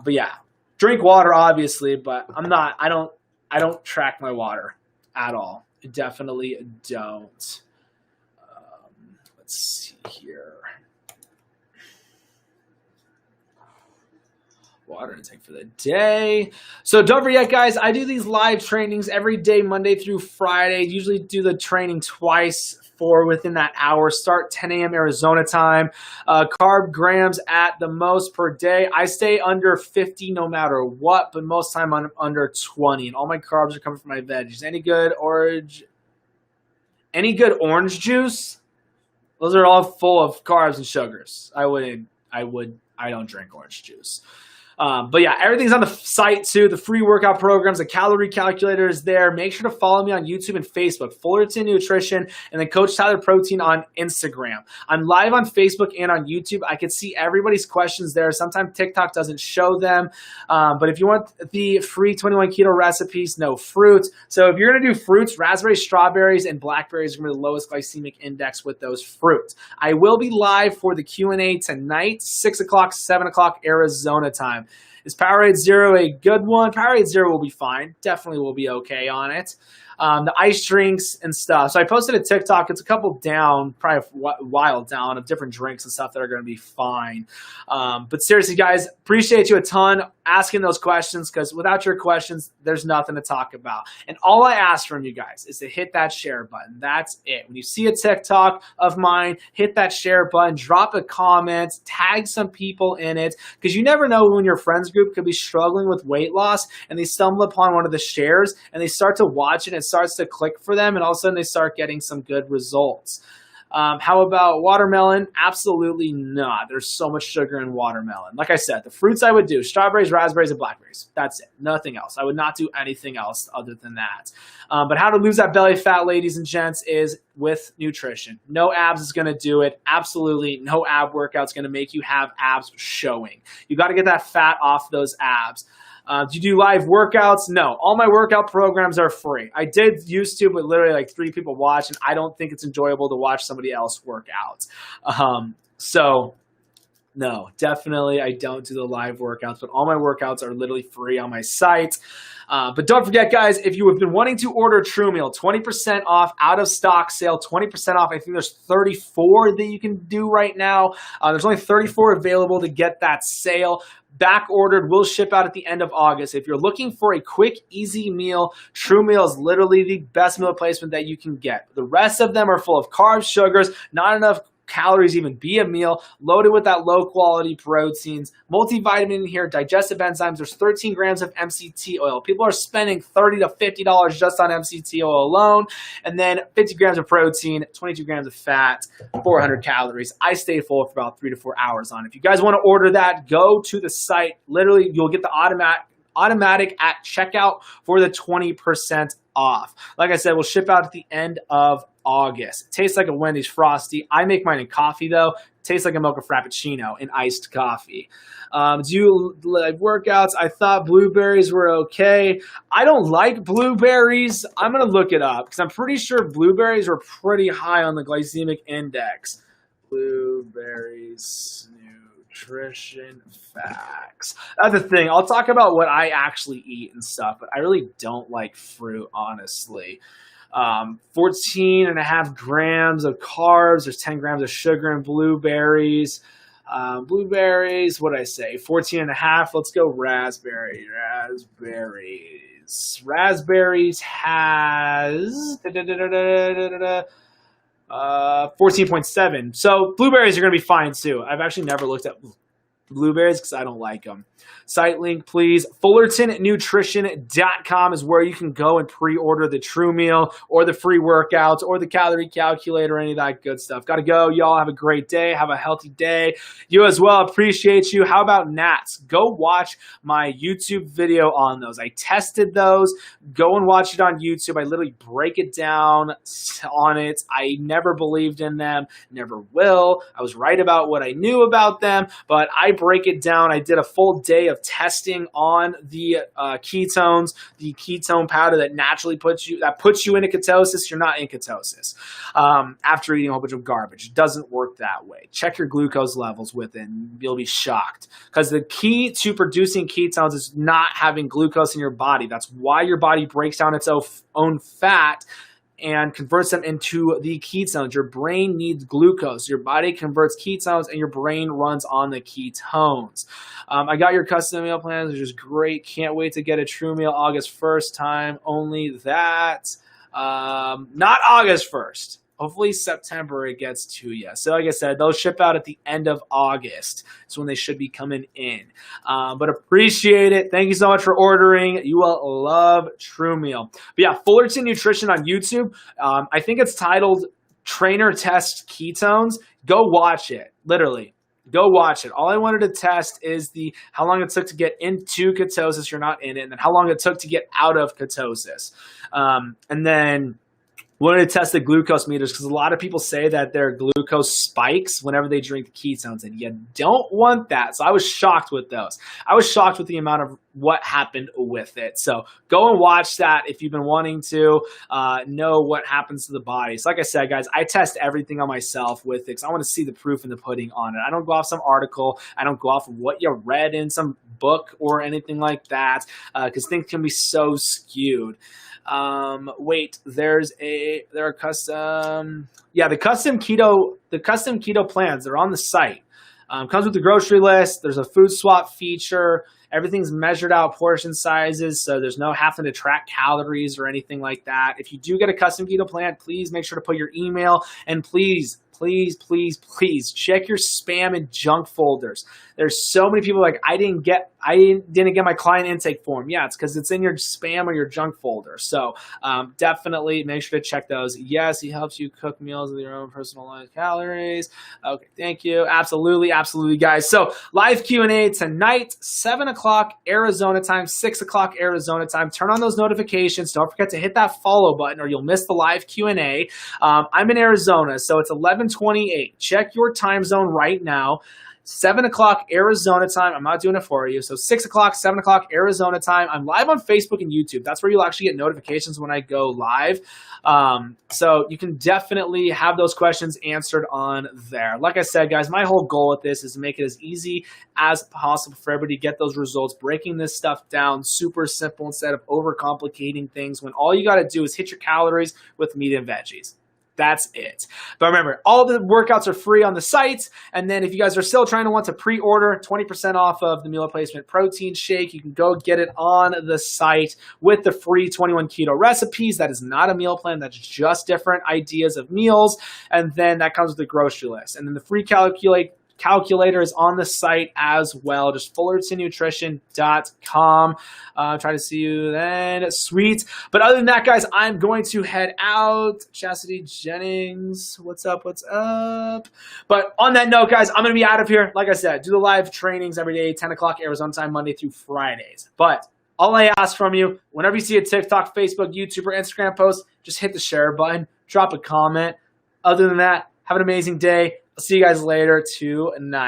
But yeah, drink water obviously, but I don't track my water at all. I definitely don't. Let's see here. Water intake for the day. So don't forget, guys, I do these live trainings every day, Monday through Friday. Usually do the training twice for within that hour. Start 10 a.m. Arizona time. Carb grams at the most per day. I stay under 50 no matter what, but most time I'm under 20. And all my carbs are coming from my veggies. Any good orange juice? Those are all full of carbs and sugars. I don't drink orange juice. But yeah, everything's on the site too. The free workout programs, the calorie calculator is there. Make sure to follow me on YouTube and Facebook, Fullerton Nutrition, and then Coach Tyler Protein on Instagram. I'm live on Facebook and on YouTube. I can see everybody's questions there. Sometimes TikTok doesn't show them. But if you want the free 21 keto recipes, no fruits. So if you're going to do fruits, raspberries, strawberries, and blackberries are going to be the lowest glycemic index with those fruits. I will be live for the Q&A tonight, 6 o'clock, 7 o'clock Arizona time. Is Powerade Zero a good one? Powerade Zero will be fine. Definitely will be okay on it. The ice drinks and stuff. So I posted a TikTok. It's a couple down, probably a while down of different drinks and stuff that are going to be fine. But seriously, guys, appreciate you a ton asking those questions, because without your questions, there's nothing to talk about. And all I ask from you guys is to hit that share button. That's it. When you see a TikTok of mine, hit that share button, drop a comment, tag some people in it, because you never know when your friends group could be struggling with weight loss and they stumble upon one of the shares and they start to watch it and it starts to click for them, and all of a sudden they start getting some good results. How about watermelon? Absolutely not. There's so much sugar in watermelon. Like I said, the fruits I would do, strawberries, raspberries, and blackberries. That's it. Nothing else. I would not do anything else other than that. But how to lose that belly fat, ladies and gents, is with nutrition. No abs is going to do it. Absolutely no ab workout is going to make you have abs showing. You got to get that fat off those abs. Do you do live workouts? No. All my workout programs are free. I did used to, but literally like 3 people watch, and I don't think it's enjoyable to watch somebody else work out. So no, definitely I don't do the live workouts, but all my workouts are literally free on my site. But don't forget, guys, if you have been wanting to order TrueMeal, 20% off, out of stock sale, 20% off. I think there's 34 that you can do right now. There's only 34 available to get that sale. Back ordered, will ship out at the end of August. If you're looking for a quick, easy meal, TrueMeal is literally the best meal replacement that you can get. The rest of them are full of carbs, sugars, not enough calories even be a meal, loaded with that low quality proteins, multivitamin in here, digestive enzymes. There's 13 grams of MCT oil. People are spending $30 to $50 just on MCT oil alone, and then 50 grams of protein, 22 grams of fat, 400 calories. I stay full for about 3 to 4 hours on it. If you guys want to order that, go to the site. Literally, you'll get the automatic at checkout for the 20% off. Like I said, we'll ship out at the end of August. It tastes like a Wendy's Frosty. I make mine in coffee, though. It tastes like a mocha frappuccino in iced coffee. Do you like workouts? I thought blueberries were okay. I don't like blueberries. I'm going to look it up because I'm pretty sure blueberries were pretty high on the glycemic index. Blueberries, nutrition facts. That's the thing. I'll talk about what I actually eat and stuff, but I really don't like fruit, honestly. 14.5 grams of carbs. There's 10 grams of sugar in blueberries. Blueberries, what did I say? 14.5. Let's go raspberry. Raspberries has 14.7. So blueberries are going to be fine too. I've actually never looked at blueberries because I don't like them. Site link, please. FullertonNutrition.com is where you can go and pre-order the TrueMeal or the free workouts or the calorie calculator or any of that good stuff. Got to go. Y'all have a great day. Have a healthy day. You as well. Appreciate you. How about gnats? Go watch my YouTube video on those. I tested those. Go and watch it on YouTube. I literally break it down on it. I never believed in them. Never will. I was right about what I knew about them, but I break it down. I did a full day of testing on the ketones, the ketone powder that naturally puts you into ketosis. You're not in ketosis after eating a whole bunch of garbage. It doesn't work that way. Check your glucose levels with it, and you'll be shocked. Because the key to producing ketones is not having glucose in your body. That's why your body breaks down its own fat and converts them into the ketones. Your brain needs glucose. Your body converts ketones, and your brain runs on the ketones. I got your custom meal plans, which is great. Can't wait to get a TrueMeal August 1st time. Only that. Not August 1st. Hopefully September it gets to you. So like I said, they'll ship out at the end of August. That's when they should be coming in. But appreciate it. Thank you so much for ordering. You will love TrueMeal. But yeah, Fullerton Nutrition on YouTube. I think it's titled Trainer Test Ketones. Go watch it. Literally. Go watch it. All I wanted to test is how long it took to get into ketosis. You're not in it. And then how long it took to get out of ketosis. And then wanted to test the glucose meters because a lot of people say that their glucose spikes whenever they drink the ketones, and you don't want that. So I was shocked with those. I was shocked with the amount of what happened with it. So go and watch that if you've been wanting to know what happens to the body. So like I said, guys, I test everything on myself with it because I want to see the proof in the pudding on it. I don't go off some article. I don't go off of what you read in some book or anything like that because things can be so skewed. Wait, there are custom, the custom keto plans. They're on the site. Comes with the grocery list. There's a food swap feature. Everything's measured out portion sizes, so there's no having to track calories or anything like that. If you do get a custom keto plan, please make sure to put your email, and please check your spam and junk folders. There's so many people like, I didn't get I didn't get my client intake form. Yeah, it's because it's in your spam or your junk folder. So definitely make sure to check those. Yes, he helps you cook meals with your own personalized calories. Okay, thank you. Absolutely, absolutely, guys. So live Q&A tonight, 7 o'clock Arizona time, 6 o'clock Arizona time. Turn on those notifications. Don't forget to hit that follow button or you'll miss the live Q&A. I'm in Arizona, so it's 11:28. Check your time zone right now. 7 o'clock Arizona time. I'm not doing it for you. So 6 o'clock, 7 o'clock Arizona time. I'm live on Facebook and YouTube. That's where you'll actually get notifications when I go live. So you can definitely have those questions answered on there. Like I said, guys, my whole goal with this is to make it as easy as possible for everybody to get those results, breaking this stuff down super simple instead of overcomplicating things when all you got to do is hit your calories with meat and veggies. That's it. But remember, all the workouts are free on the site. And then if you guys are still trying to want to pre-order 20% off of the meal replacement protein shake, you can go get it on the site with the free 21 keto recipes. That is not a meal plan. That's just different ideas of meals. And then that comes with the grocery list. And then the free calculator is on the site as well. Just fullertonnutrition.com. Try to see you then. Sweet. But other than that, guys, I'm going to head out. Chastity Jennings, what's up? What's up? But on that note, guys, I'm going to be out of here. Like I said, do the live trainings every day, 10 o'clock Arizona time, Monday through Fridays. But all I ask from you, whenever you see a TikTok, Facebook, YouTube, or Instagram post, just hit the share button, drop a comment. Other than that, have an amazing day. I'll see you guys later tonight.